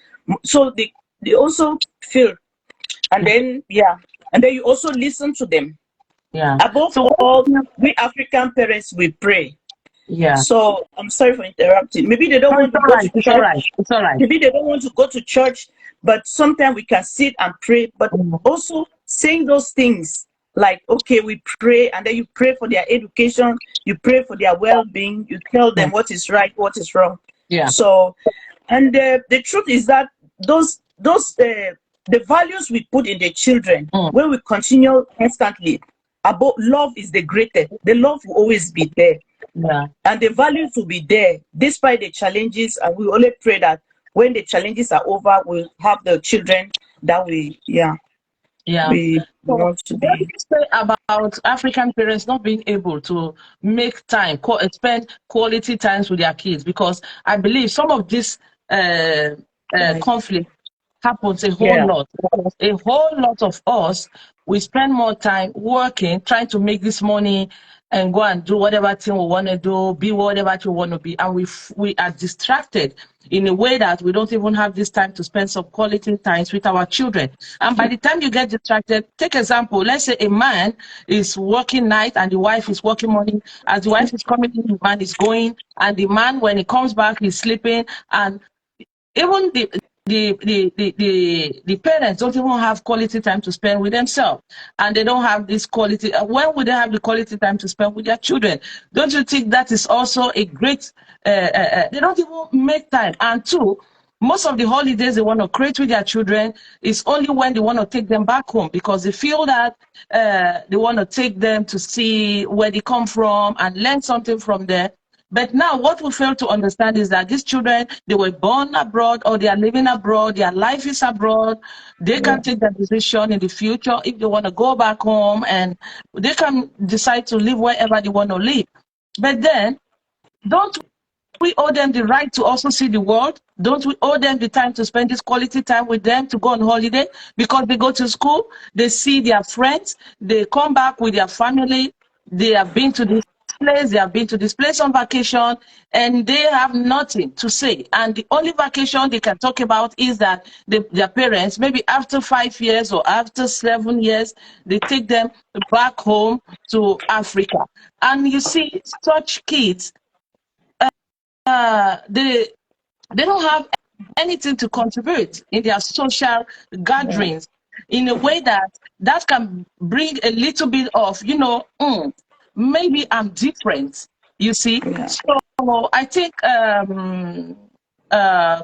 so they also feel. And then and then you also listen to them. Yeah. Above So all, we African parents, we pray. yeah. So I'm sorry for interrupting. Maybe they don't No, want it's to all go right. to It's all right. church. It's all right. Maybe they don't want to go to church, but sometimes we can sit and pray. But also saying those things like, okay, we pray, and then you pray for their education, you pray for their well-being, you tell them what is right, what is wrong. Yeah. So, and the truth is that the values we put in the children, when we continue constantly, about love is the greatest. The love will always be there. Yeah. And the values will be there despite the challenges, and we only pray that when the challenges are over, we'll have the children that we So want to what do be. you say about African parents not being able to make time, spend quality times with their kids? Because I believe some of this conflict happens a whole lot. A whole lot of us, we spend more time working, trying to make this money and go and do whatever thing we want to do, be whatever you want to be, and we are distracted in a way that we don't even have this time to spend some quality times with our children. And by the time you get distracted, take example, let's say a man is working night and the wife is working morning. As the wife is coming in, the man is going, and the man, when he comes back, he's sleeping, and even the parents don't even have quality time to spend with themselves, and they don't have this quality. When would they have the quality time to spend with their children? Don't you think that is also a great? They don't even make time. And two, most of the holidays they want to create with their children is only when they want to take them back home, because they feel that they want to take them to see where they come from and learn something from there. But now what we fail to understand is that these children, they were born abroad or they are living abroad, their life is abroad. They can take that decision in the future if they want to go back home, and they can decide to live wherever they want to live. But then, don't we owe them the right to also see the world? Don't we owe them the time to spend this quality time with them, to go on holiday? Because they go to school, they see their friends, they come back with their family, they have been to this place, they have been to this place on vacation, and they have nothing to say. And the only vacation they can talk about is that their parents, maybe after 5 years or after 7 years, they take them back home to Africa. And you see, such kids, they don't have anything to contribute in their social gatherings in a way that can bring a little bit of, maybe I'm different, you see. So I think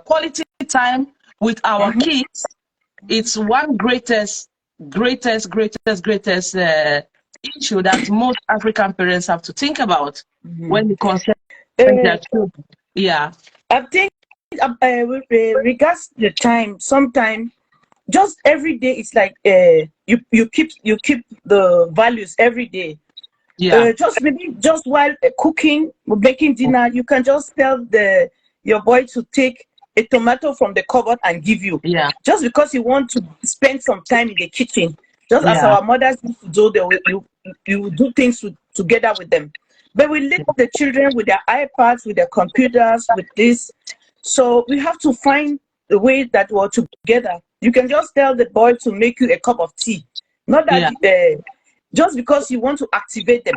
quality time with our kids, it's one greatest issue that most African parents have to think about when it concerns their children. Yeah. I think with regards to the time, sometimes just every day it's like you keep the values every day. Yeah. Just while cooking, making dinner, you can just tell your boy to take a tomato from the cupboard and give you. Yeah. Just because you want to spend some time in the kitchen. Just as Yeah. our mothers used to do, you do things together with them. But we leave the children with their iPads, with their computers, with this. So we have to find a way that we're together. You can just tell the boy to make you a cup of tea. Not that just because you want to activate them.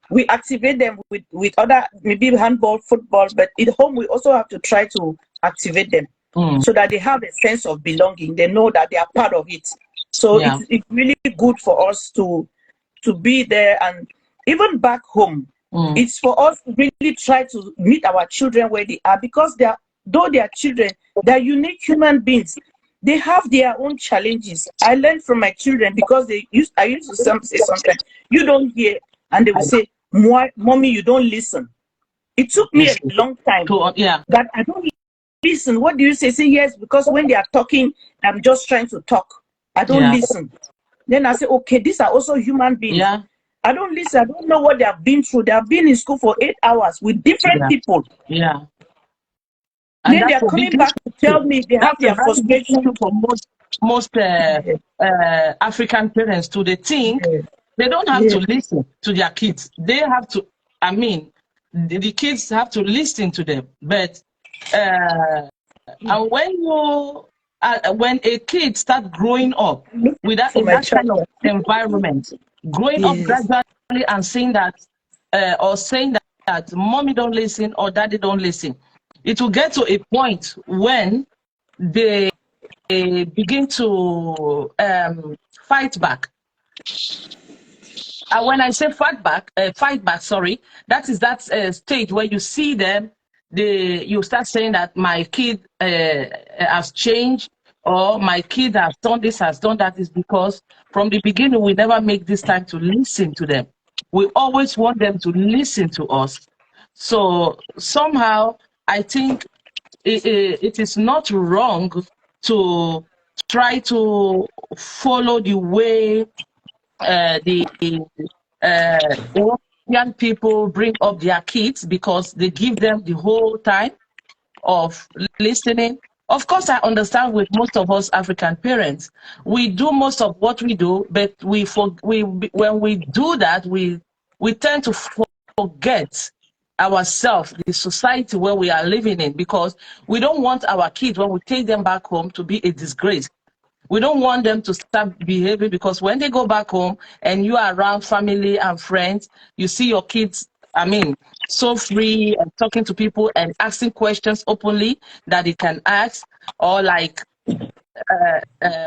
we activate them with other, maybe handball, football, but at home we also have to try to activate them so that they have a sense of belonging. They know that they are part of it. So it's really good for us to be there. And even back home, it's for us to really try to meet our children where they are, because though they are children, they're unique human beings. They have their own challenges. I learned from my children, because I used to say sometimes, you don't hear, and they will say, mommy, you don't listen. It took me a long time that I don't listen. What do you say? Say yes, because when they are talking, I'm just trying to talk. I don't listen. Then I say, okay, these are also human beings. I don't listen. I don't know what they have been through. They have been in school for 8 hours with different people. And then they are coming back to tell me they have their frustration. For most African parents too. They think they don't have to listen to their kids. They have to, I mean, the kids have to listen to them. But and when a kid starts growing up with that, in that kind of environment, growing up gradually and saying that, or saying that mommy don't listen or daddy don't listen, it will get to a point when they begin to fight back. And when I say fight back, sorry, that is that stage where you see them, you start saying that my kid has changed, or my kid has done this, has done that. Is because from the beginning we never make this time to listen to them. We always want them to listen to us. So somehow I think it is not wrong to try to follow the way the young people bring up their kids, because they give them the whole time of listening. Of course, I understand with most of us African parents, we do most of what we do, but when we do that, we tend to forget ourselves, the society where we are living in, because we don't want our kids, when we take them back home, to be a disgrace. We don't want them to start behaving, because when they go back home and you are around family and friends, you see your kids, I mean, so free and talking to people and asking questions openly that they can ask. Or like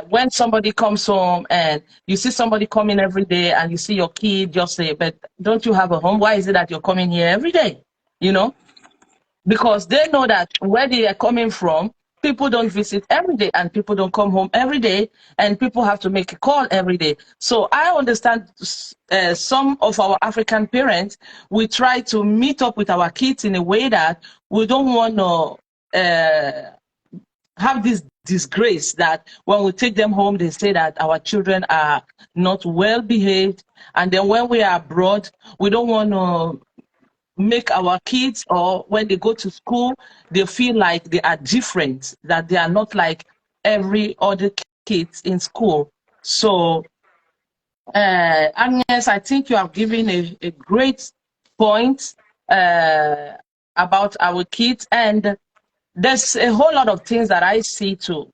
when somebody comes home and you see somebody coming every day and you see your kid, just say, but don't you have a home? Why is it that you're coming here every day? You know, because they know that where they are coming from, people don't visit every day, and people don't come home every day, and people have to make a call every day. So I understand some of our African parents, we try to meet up with our kids in a way that we don't want to have this disgrace that when we take them home, they say that our children are not well behaved. And then when we are abroad, we don't want to make our kids, or when they go to school, they feel like they are different, that they are not like every other kids in school. So Agnes, I think you have given a great point about our kids, and there's a whole lot of things that I see too.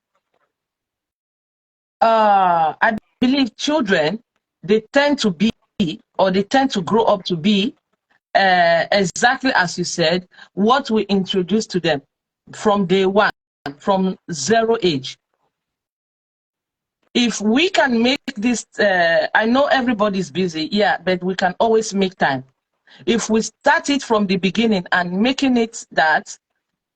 I believe children, they tend to be, or they tend to grow up to be, exactly as you said, what we introduce to them from day one, from 0 age. If we can make this, I know everybody's busy, yeah, but we can always make time. If we start it from the beginning and making it that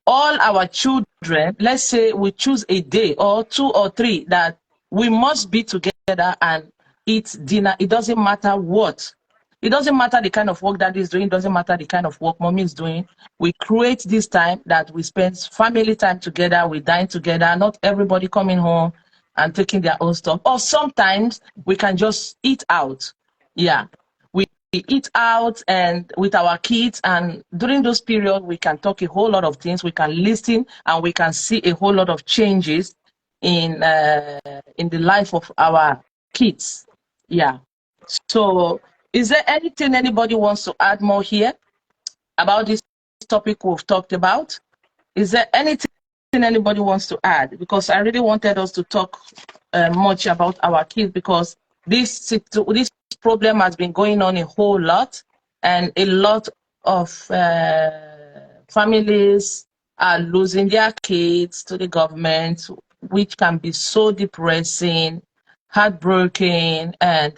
all our children, let's say we choose a day or 2 or 3 that we must be together and eat dinner. It doesn't matter what. It doesn't matter the kind of work that is doing. It doesn't matter the kind of work mommy is doing. We create this time that we spend family time together. We dine together. Not everybody coming home and taking their own stuff. Or sometimes we can just eat out. Yeah. We eat out and with our kids, and during those periods we can talk a whole lot of things. We can listen, and we can see a whole lot of changes in the life of our kids. Yeah. So is there anything anybody wants to add more here about this topic we've talked about? Is there anything anybody wants to add? Because I really wanted us to talk much about our kids, because this problem has been going on a whole lot. and a lot of families are losing their kids to the government, which can be so depressing, heartbreaking, and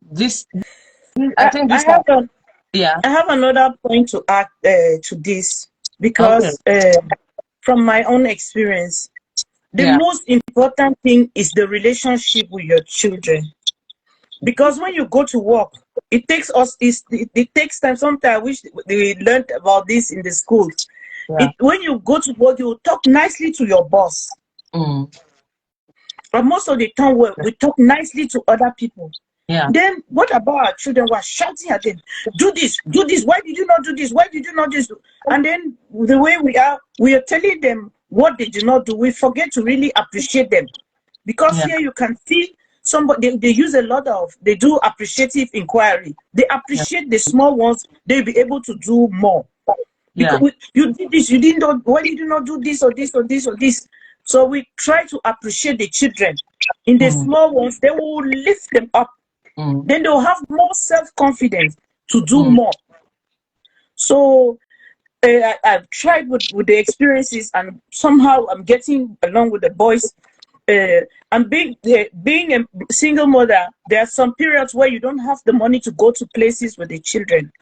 this, I think I this are, have a, yeah, I have another point to add to this, okay, because from my own experience, the yeah, most important thing is the relationship with your children. Because when you go to work, it takes us it takes time. Sometimes I wish we learned about this in the schools. yeah, When you go to work, you talk nicely to your boss. mm, But most of the time we talk nicely to other people. yeah, Then what about our children? We're shouting at them, do this, why did you not do this? Why did you not do this? And then the way we are telling them what they do not do. We forget to really appreciate them. Because yeah, here you can see somebody, they use a lot of, they do appreciative inquiry. They yeah, appreciate the small ones, they'll be able to do more. Because yeah, you did this, you didn't know, why did you not do this or this or this or this? So we try to appreciate the children. In the mm, small ones, they will lift them up. mm, Then they'll have more self-confidence to do mm, more. So I've tried with the experiences, and somehow I'm getting along with the boys. And being a single mother, there are some periods where you don't have the money to go to places with the children.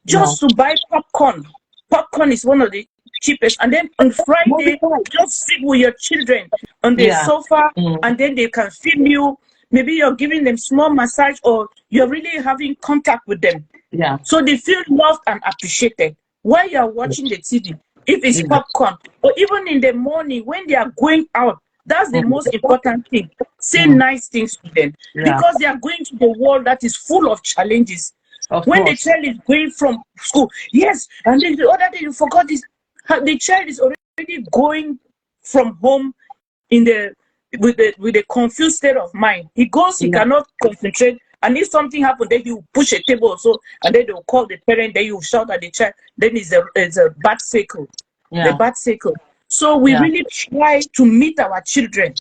no, Just to buy popcorn. Popcorn is one of the cheapest. And then on Friday, just sit with your children on the yeah, sofa, mm, and then they can film you. Maybe you're giving them small massage, or you're really having contact with them. yeah, So they feel loved and appreciated while you're watching the TV. If it's yeah, popcorn, or even in the morning when they are going out, that's the mm, most important thing. Say mm, nice things to them, yeah, because they are going to the world that is full of challenges. of When the course, child is going from school, yes, and then the other day you forgot this, the child is already going from home in the with a confused state of mind. He goes, he yeah, cannot concentrate, and if something happened, then you push a table or so, and then they'll call the parent, then you shout at the child, then it's a bad cycle. The yeah, bad cycle. So we yeah, really try to meet our children,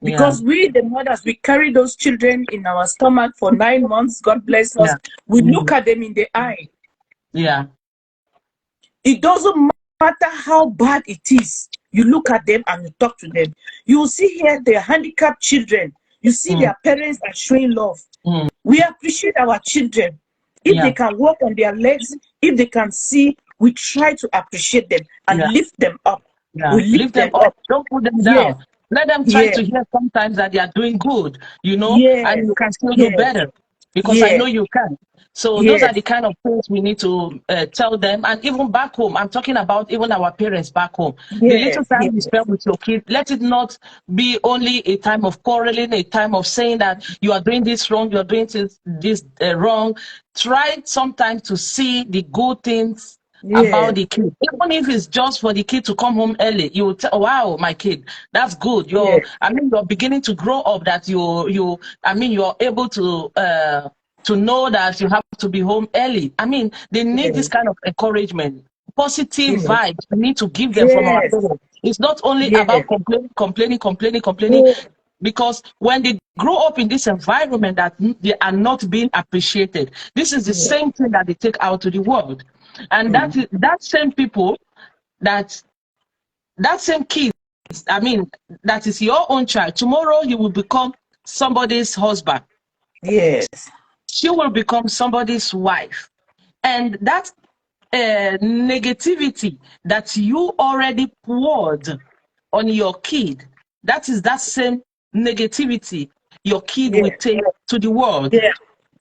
yeah, because we, the mothers, we carry those children in our stomach for 9 months. God bless us. yeah, We look mm, at them in the eye. yeah, It doesn't matter how bad it is. You look at them and you talk to them. You will see here the handicapped children. You see mm, their parents are showing love. mm, We appreciate our children. If they yeah, can walk on their legs, if they can see, we try to appreciate them and yeah, lift them up. yeah. We lift Lift them them up. up. Don't put them Yes, down. Let them try yes, to hear sometimes that they are doing good, and yes, you can still do yes, better because I know yes, you can. So those are yes, the kind of things we need to tell them. And even back home, I'm talking about even our parents back home. The little yes, time you yes, spend with your kid, let it not be only a time of quarreling, a time of saying that you are doing this wrong, you're doing this wrong. Try sometimes to see the good things about yes, the kid, even if it's just for the kid to come home early. You will tell, wow, my kid, that's good. yes, You're beginning to grow up, that you're able to know that you have to be home early. They need this yes, kind of encouragement, positive yes, vibes. We need to give them from our yes, parents. It's not only yes, about complaining, yes, because when they grow up in this environment that they are not being appreciated, this is the yes. same thing that they take out to the world. And Mm. that same people, that that same kid, I mean, that is your own child. Tomorrow he will become somebody's husband. Yes, She will become somebody's wife. And that negativity that you already poured on your kid, that is that same negativity your kid will yeah, take to the world. yeah,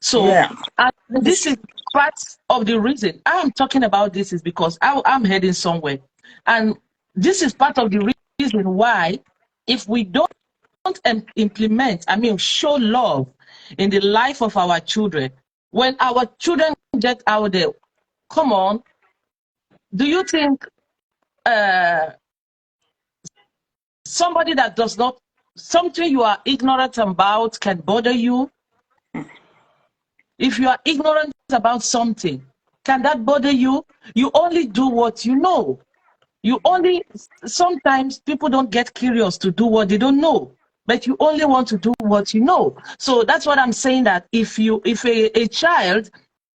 So, yeah. and It's this is part of the reason I'm talking about this, is because I'm heading somewhere. And this is part of the reason why, if we don't implement, show love in the life of our children, when our children get out there, come on, do you think uh, somebody that does not, something you are ignorant about can bother you? If you are ignorant about something, can that bother you? You only do what you know. Sometimes people don't get curious to do what they don't know, but you only want to do what you know. So that's what I'm saying, that if a child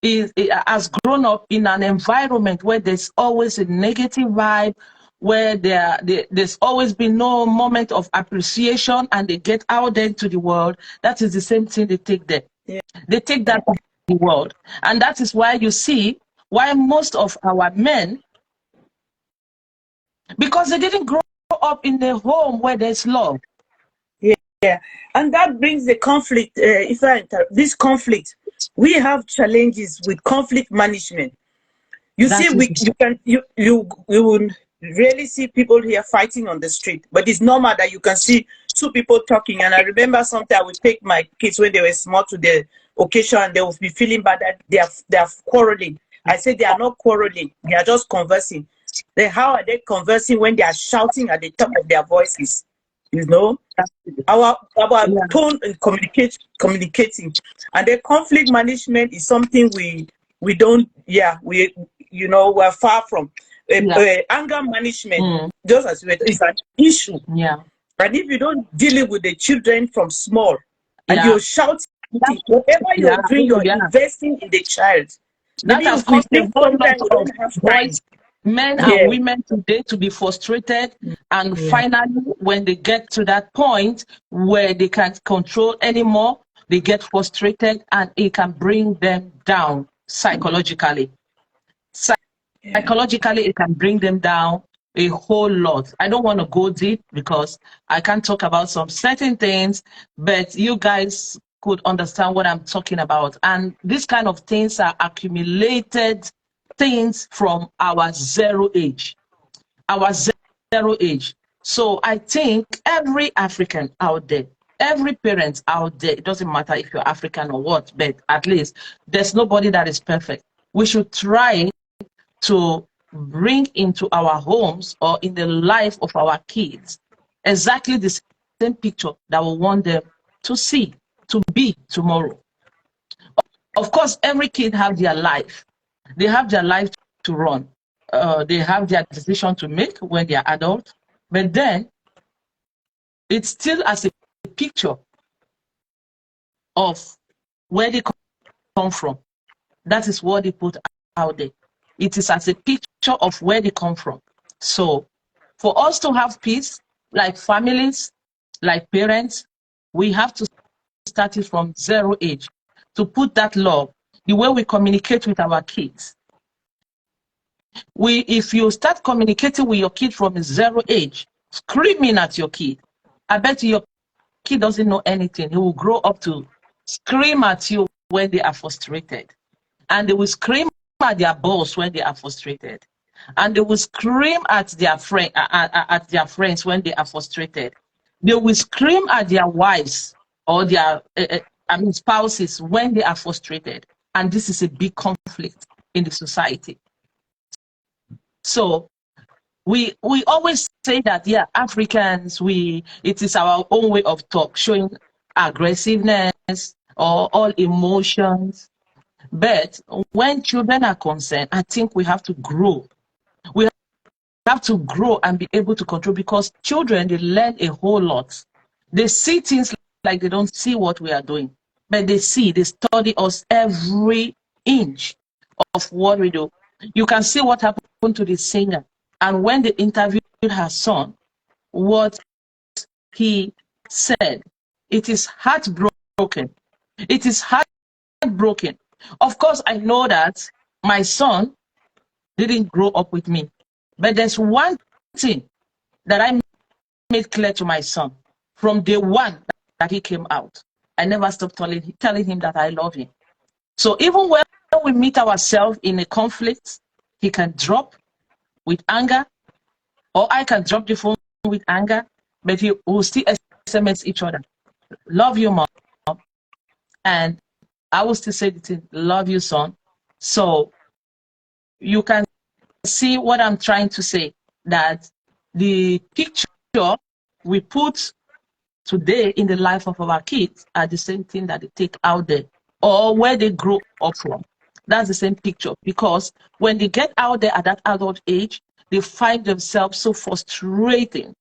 has grown up in an environment where there's always a negative vibe, where there's always been no moment of appreciation, and they get out there to the world, that is the same thing they take there. Yeah. They take that to the world. And that is why you see why most of our men, because they didn't grow up in a home where there's love. Yeah, and that brings the conflict. This conflict, we have challenges with conflict management. You see, you will rarely see people here fighting on the street, but it's normal that you can see two people talking. And I remember sometimes I would take my kids when they were small to the occasion, and they will be feeling bad that they are quarreling. I said they are not quarreling; they are just conversing. Then how are they conversing when they are shouting at the top of their voices? You know, our tone in communicating, and the conflict management is something we don't. Yeah, we're far from. Anger management, just as it's an issue. Yeah. And if you don't deal with the children from small, and you're shouting, whatever you're doing, you're investing in the child. That has we caused a think whole sometimes we lot of don't have boys, time. men and women today to be frustrated, and finally, when they get to that point where they can't control anymore, they get frustrated, and it can bring them down psychologically. Psychologically, it can bring them down a whole lot. I don't want to go deep because I can't talk about some certain things, but you guys could understand what I'm talking about. And these kind of things are accumulated things from our zero age. So I think every African out there, every parent out there, it doesn't matter if you're African or what, but at least there's nobody that is perfect. We should try to bring into our homes or in the life of our kids exactly the same picture that we want them to see, to be tomorrow. Of course, every kid have their life. They have their life to run. They have their decision to make when they are adult. But then, it's still as a picture of where they come from. That is what they put out there. It is as a picture of where they come from. So, for us to have peace, like families, like parents, we have to start it from zero age to put that love, the way we communicate with our kids. If you start communicating with your kid from zero age, screaming at your kid, I bet your kid doesn't know anything. He will grow up to scream at you when they are frustrated. And they will scream at their boss when they are frustrated. And they will scream at their friends when they are frustrated. They will scream at their wives or their spouses when they are frustrated. And this is a big conflict in the society. So we always say that, yeah, Africans, it is our own way of talk, showing aggressiveness or all emotions. But when children are concerned, I think we have to grow. We have to grow and be able to control, because children, they learn a whole lot. They see things like they don't see what we are doing, but they study us every inch of what we do. You can see what happened to the singer. And when they interviewed her son, what he said, it is heartbroken. It is heartbroken. Of course, I know that my son didn't grow up with me. But there's one thing that I made clear to my son from day one that he came out. I never stopped telling him that I love him. So even when we meet ourselves in a conflict, he can drop with anger, or I can drop the phone with anger, but he will still SMS each other. Love you, mom. And I will still say the thing, love you, son. So you can see what I'm trying to say, that the picture we put today in the life of our kids are the same thing that they take out there or where they grow up from. That's the same picture, because when they get out there at that adult age, they find themselves so frustrating.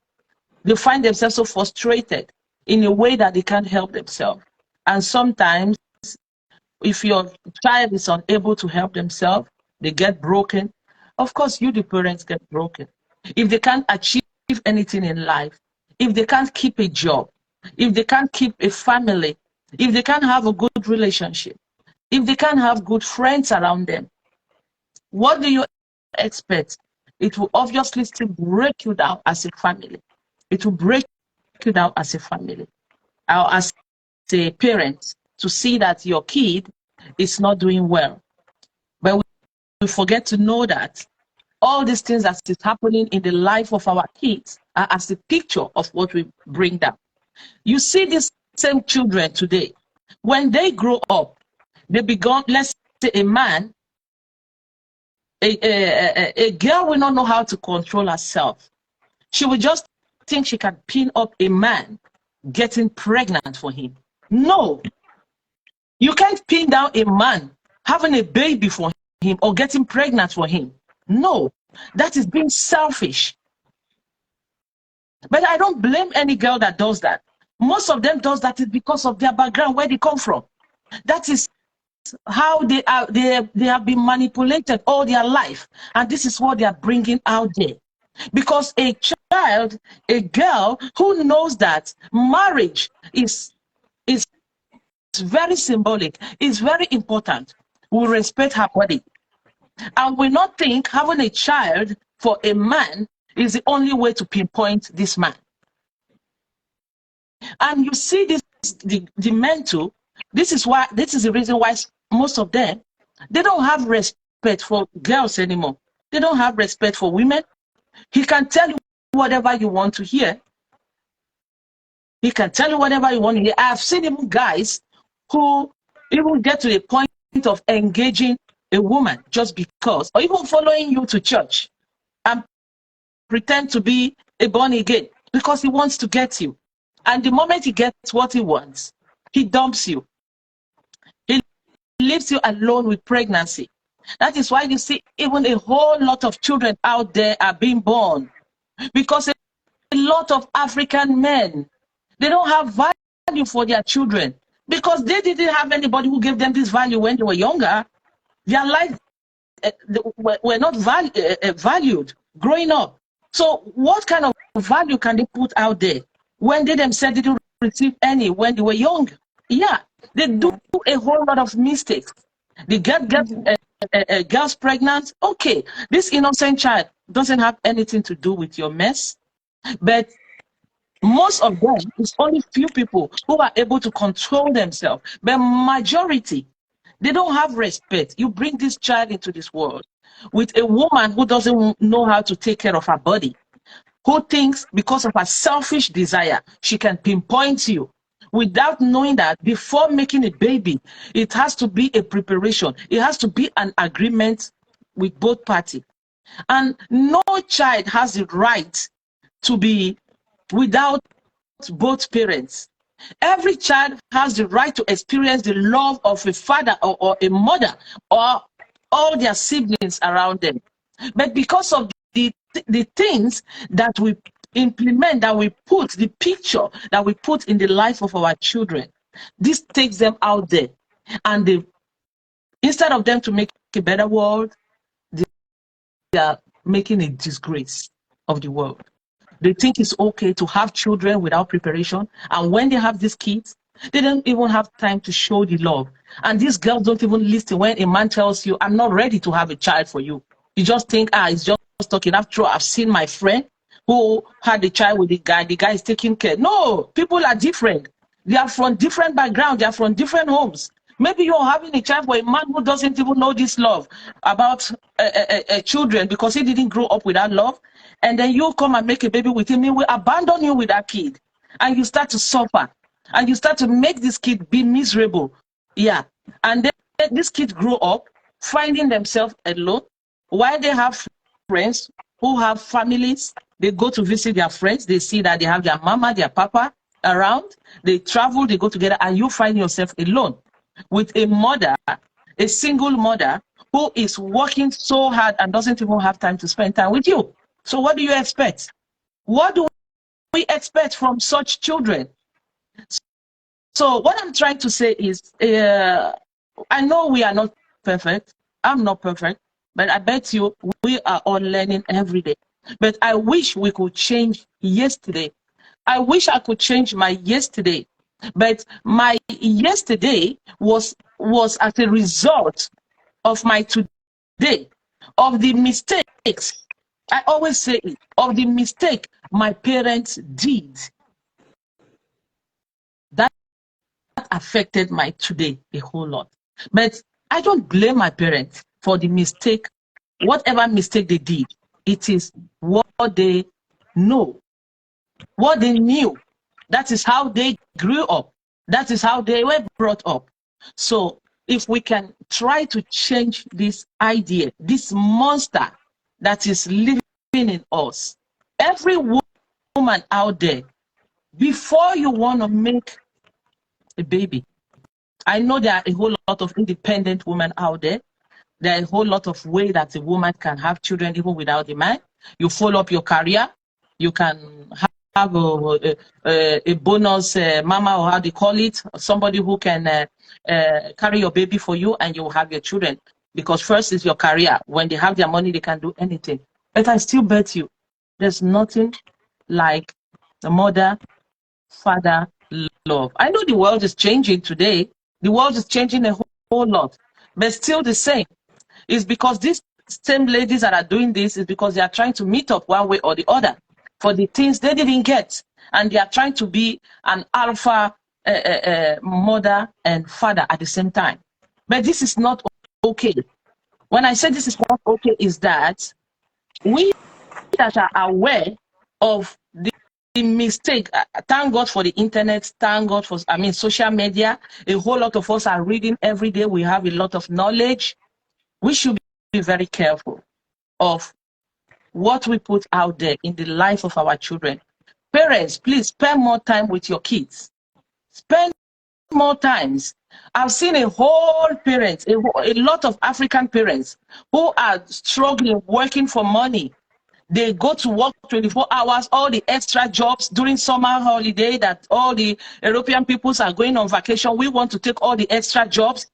They find themselves so frustrated in a way that they can't help themselves. And sometimes If your child is unable to help themselves, they get broken. Of course, you, the parents, get broken. If they can't achieve anything in life, if they can't keep a job, if they can't keep a family, if they can't have a good relationship, if they can't have good friends around them, what do you expect? It will obviously still break you down as a family. It will break you down as a family, or as a parent, to see that your kid is not doing well. But we forget to know that all these things that is happening in the life of our kids are as a picture of what we bring down. You see these same children today, when they grow up, they become, let's say, a man, a girl will not know how to control herself. She will just think she can pin up a man getting pregnant for him. No, you can't pin down a man having a baby for him or getting pregnant for him. No, that is being selfish. But I don't blame any girl that does that. Most of them does that is because of their background, where they come from. That is how they have been manipulated all their life, and this is what they are bringing out there. Because a child, a girl who knows that marriage is very symbolic, is very important, will respect her body, and will not think having a child for a man is the only way to pinpoint this man. And you see this, the men too. This is the reason why most of them, they don't have respect for girls anymore. They don't have respect for women. He can tell you whatever you want to hear. He can tell you whatever you want to hear. I've seen even guys who even get to the point of engaging a woman just because, or even following you to church and pretend to be a born again because he wants to get you. And the moment he gets what he wants, he dumps you. He leaves you alone with pregnancy. That is why you see even a whole lot of children out there are being born, because a lot of African men, they don't have value for their children because they didn't have anybody who gave them this value when they were younger. Their life were not valued growing up. So what kind of value can they put out there when they themselves didn't receive any when they were young? Yeah, they do a whole lot of mistakes. They get girls pregnant. Okay, this innocent child doesn't have anything to do with your mess, but most of them, it's only few people who are able to control themselves. But majority, they don't have respect. You bring this child into this world with a woman who doesn't know how to take care of her body, who thinks because of her selfish desire, she can pinpoint you, without knowing that before making a baby, it has to be a preparation. It has to be an agreement with both parties. And no child has the right to be without both parents. Every child has the right to experience the love of a father or a mother or all their siblings around them. But because of the things that we implement, that we put, the picture that we put in the life of our children, this takes them out there. And instead of them to make a better world, they are making a disgrace of the world. They think it's okay to have children without preparation. And when they have these kids, they don't even have time to show the love. And these girls don't even listen when a man tells you, I'm not ready to have a child for you. You just think, it's just talking. After all, I've seen my friend who had a child with the guy is taking care. No, people are different. They are from different backgrounds. They are from different homes. Maybe you're having a child for a man who doesn't even know this love about children because he didn't grow up with that love. And then you come and make a baby with him, he will abandon you with that kid. And you start to suffer. And you start to make this kid be miserable. Yeah. And then this kid grow up finding themselves alone. While they have friends who have families, they go to visit their friends. They see that they have their mama, their papa around. They travel, they go together, and you find yourself alone with a mother, a single mother, who is working so hard and doesn't even have time to spend time with you. So what do you expect? What do we expect from such children? So what I'm trying to say is, I know we are not perfect. I'm not perfect, but I bet you we are all learning every day. But I wish we could change yesterday. I wish I could change my yesterday. But my yesterday was as a result of my today, of the mistakes. I always say it, of the mistake my parents did. That affected my today a whole lot. But I don't blame my parents for the mistake, whatever mistake they did. It is what they know, what they knew. That is how they grew up. That is how they were brought up. So if we can try to change this idea, this monster that is living in us, every woman out there, before you want to make a baby, I know there are a whole lot of independent women out there. There are a whole lot of ways that a woman can have children even without a man. You follow up your career. You can have a bonus mama, or how they call it, somebody who can carry your baby for you, and you will have your children. Because first is your career. When they have their money, they can do anything. But I still bet you there's nothing like the mother, father love. I know the world is changing today. The world is changing a whole lot, but still the same. It's because these same ladies that are doing this is because they are trying to meet up one way or the other for the things they didn't get. And they are trying to be an alpha mother and father at the same time. But this is not okay. When I say this is not okay, is that we that are aware of the mistake. Thank God for the internet. Thank God for, social media. A whole lot of us are reading every day. We have a lot of knowledge. We should be very careful of what we put out there in the life of our children. Parents, please spend more time with your kids. Spend more times. I've seen a whole parents, a lot of African parents who are struggling, working for money. They go to work 24 hours, all the extra jobs during summer holiday that all the European peoples are going on vacation. We want to take all the extra jobs.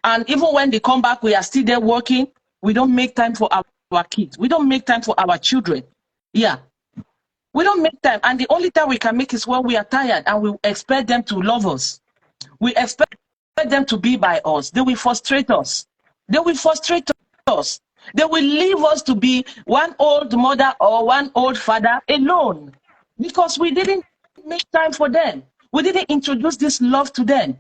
And even when they come back, we are still there working. We don't make time for our kids. We don't make time for our children. Yeah. We don't make time. And the only time we can make is when we are tired and we expect them to love us. We expect them to be by us. They will frustrate us. They will frustrate us. They will leave us to be one old mother or one old father alone because we didn't make time for them. We didn't introduce this love to them.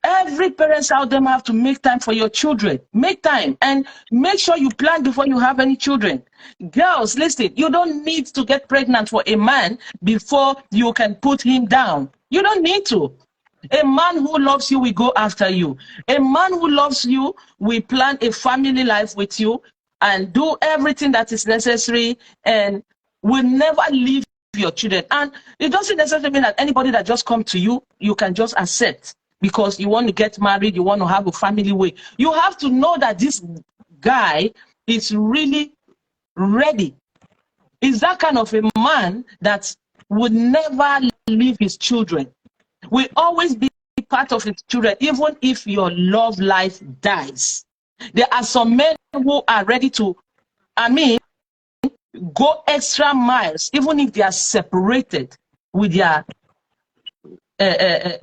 Every parent out there have to make time for your children. Make time and make sure you plan before you have any children. Girls, listen, you don't need to get pregnant for a man before you can put him down. You don't need to. A man who loves you will go after you. A man who loves you will plan a family life with you and do everything that is necessary and will never leave your children. And it doesn't necessarily mean that anybody that just comes to you, you can just accept because you want to get married, you want to have a family way. You have to know that this guy is really ready. Is that kind of a man that would never leave his children. Will always be part of his children, even if your love life dies. There are some men who are ready to, go extra miles, even if they are separated with their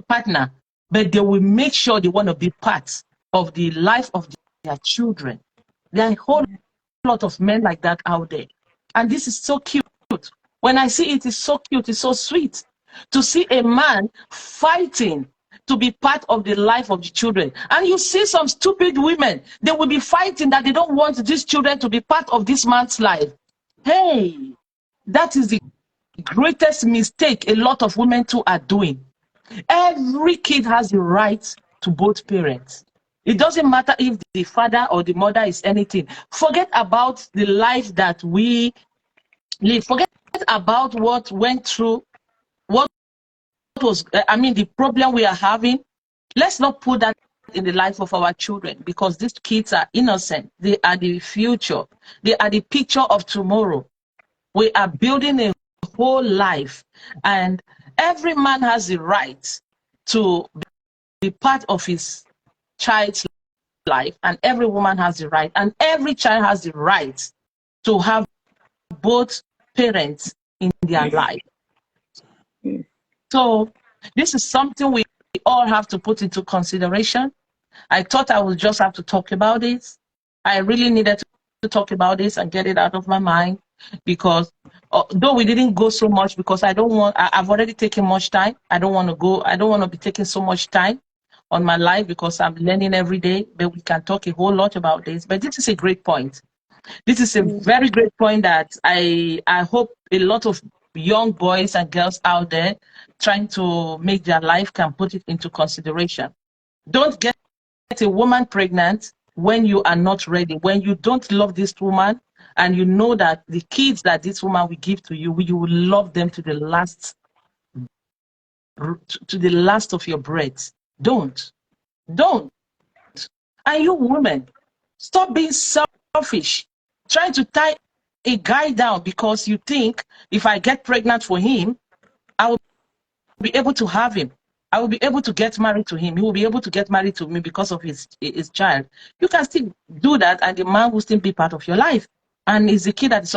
partner, but they will make sure they want to be part of the life of their children. There are a whole lot of men like that out there. And this is so cute. When I see it, it's so cute, it's so sweet to see a man fighting to be part of the life of the children. And you see some stupid women, they will be fighting that they don't want these children to be part of this man's life. Hey, that is the greatest mistake a lot of women too are doing. Every kid has the right to both parents. It doesn't matter if the father or the mother is anything. Forget about the life that we live. Forget about what went through, what was, the problem we are having. Let's not put that in the life of our children, because these kids are innocent. They are the future. They are the picture of tomorrow. We are building a whole life, and every man has the right to be part of his child's life, and every woman has the right, and every child has the right to have both parents in their life. So this is something we all have to put into consideration. I thought I would just have to talk about it. I really needed to talk about this and get it out of my mind, because though we didn't go so much, because I've already taken much time. I don't want to be taking so much time on my life, because I'm learning every day, but we can talk a whole lot about this. But this is a great point. This is a very great point that I hope a lot of young boys and girls out there trying to make their life can put it into consideration. Don't get a woman pregnant when you are not ready, when you don't love this woman, and you know that the kids that this woman will give to you, you will love them to the last of your breath. Don't. And you women, stop being selfish, trying to tie a guy down because you think, if I get pregnant for him, I will be able to have him. I will be able to get married to him. He will be able to get married to me because of his child. You can still do that, and the man will still be part of your life. And it's the kid that is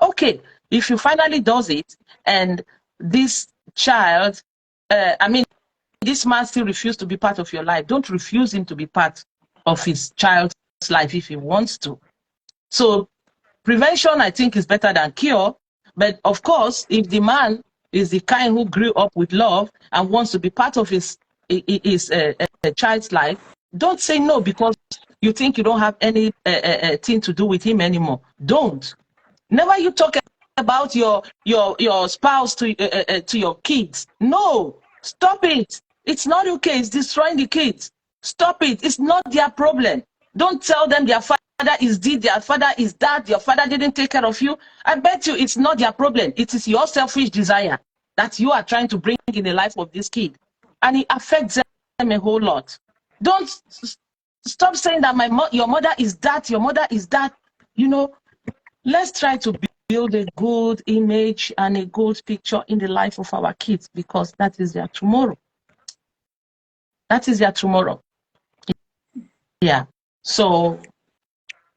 okay. If you finally does it, and this child, this man still refused to be part of your life, don't refuse him to be part of his child's life if he wants to. So prevention, I think, is better than cure. But of course, if the man is the kind who grew up with love and wants to be part of his child's life, don't say no because you think you don't have any thing to do with him anymore. Don't. Never you talk about your spouse to your kids. No, stop it. It's not okay. It's destroying the kids. Stop it. It's not their problem. Don't tell them their father is this, their father is that, your father didn't take care of you. I bet you it's not their problem. It is your selfish desire that you are trying to bring in the life of this kid. And it affects them a whole lot. Don't stop saying that your mother is that, your mother is that. You know, let's try to build a good image and a good picture in the life of our kids, because that is their tomorrow. That is their tomorrow. Yeah. So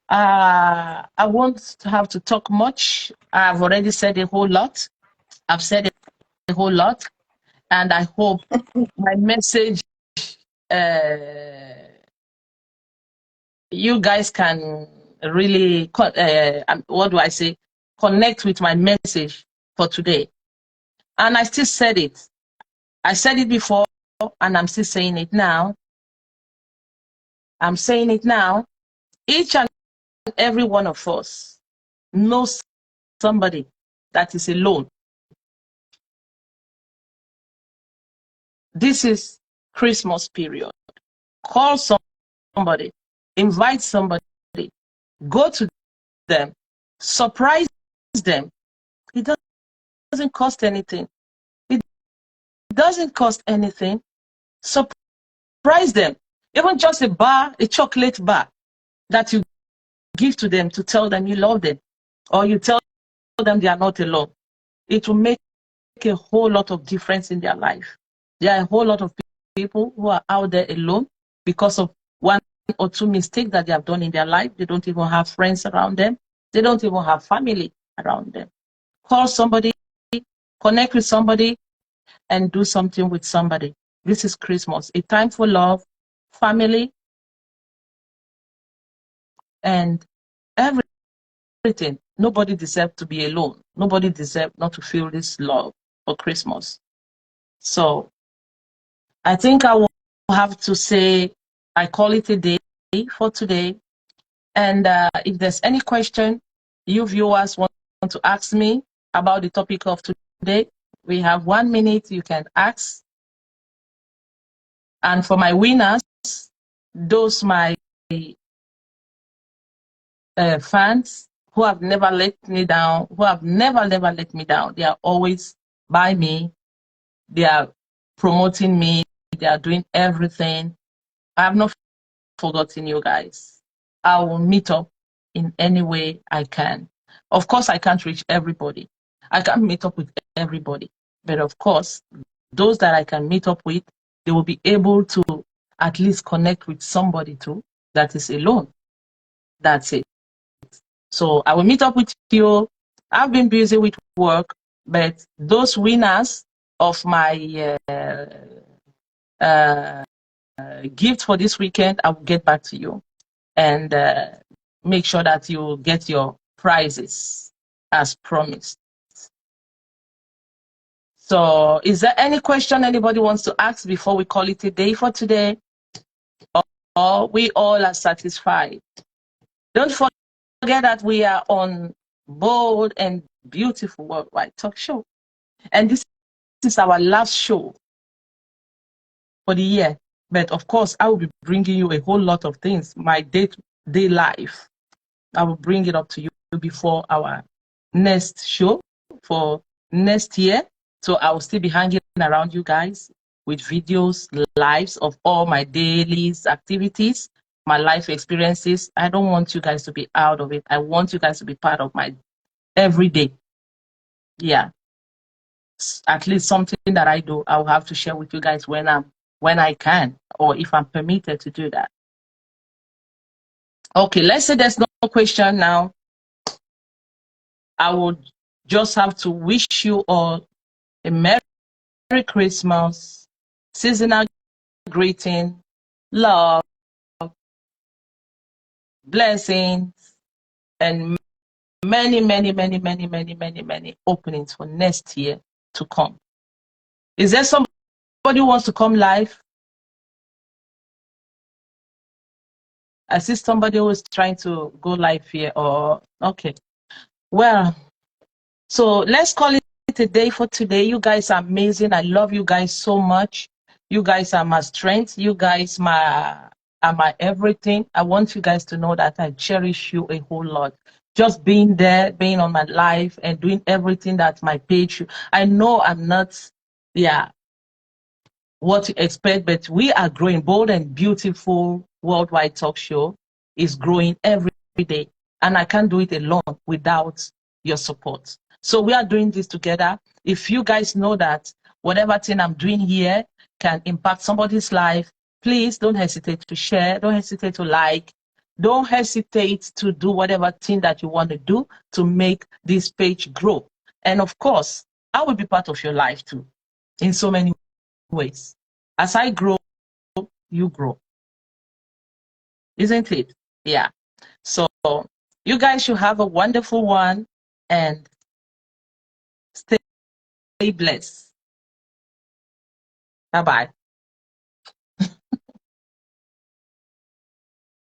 I won't have to talk much. I've already said a whole lot. I've said a whole lot. And I hope my message, you guys can really, what do I say, connect with my message for today. And I still said it. I said it before, and I'm still saying it now. I'm saying it now. Each and every one of us knows somebody that is alone. This is Christmas period. Call somebody, invite somebody, go to them, surprise them. It doesn't cost anything. It doesn't cost anything. Surprise them. Even just a chocolate bar that you give to them to tell them you love them, or you tell them they are not alone. It will make a whole lot of difference in their life. There are a whole lot of people who are out there alone because of one or two mistakes that they have done in their life. They don't even have friends around them. They don't even have family around them. Call somebody, connect with somebody, and do something with somebody. This is Christmas, a time for love, family, and everything. Nobody deserves to be alone. Nobody deserves not to feel this love for Christmas. So I think I will have to say I call it a day for today. And if there's any question you viewers want to ask me about the topic of today, we have 1 minute you can ask. And for my winners, those my fans who have never let me down, who have never let me down, they are always by me. They are promoting me. They are doing everything. I have not forgotten you guys. I will meet up in any way I can. Of course, I can't reach everybody. I can't meet up with everybody. But of course, those that I can meet up with, they will be able to at least connect with somebody too. that is alone. That's it. So I will meet up with you. I've been busy with work, but those winners of my gift for this weekend, I will get back to you and make sure that you get your prizes as promised. So is there any question anybody wants to ask before we call it a day for today? Or we all are satisfied? Don't forget that we are on Bold and Beautiful Worldwide Talk Show. And this is our last show for the year. But of course, I will be bringing you a whole lot of things, my day-to-day life. I will bring it up to you before our next show for next year. So I will still be hanging around you guys with videos, lives of all my daily activities, my life experiences. I don't want you guys to be out of it. I want you guys to be part of my everyday. Yeah. At least something that I do, I'll have to share with you guys when I can, or if I'm permitted to do that. Okay, let's say there's no question now. I would just have to wish you all a Merry Christmas, seasonal greeting, love, blessings, and many, many, many, many, many, many, many openings for next year to come. Is there somebody who wants to come live? I see somebody who is trying to go live here, or okay. Well, so let's call it a day for today. You guys are amazing. I love you guys so much. You guys are my strength. You guys are my everything. I want you guys to know that I cherish you a whole lot. Just being there, being on my life, and doing everything that my page. I know I'm not, what you expect, but we are growing. Bold and Beautiful Worldwide Talk Show is growing every day, and I can't do it alone without your support. So we are doing this together. If you guys know that whatever thing I'm doing here can impact somebody's life, please don't hesitate to share, don't hesitate to like, don't hesitate to do whatever thing that you want to do to make this page grow. And of course, I will be part of your life too, in so many ways. As I grow, you grow. Isn't it? Yeah. So you guys should have a wonderful one and stay blessed. Bye-bye.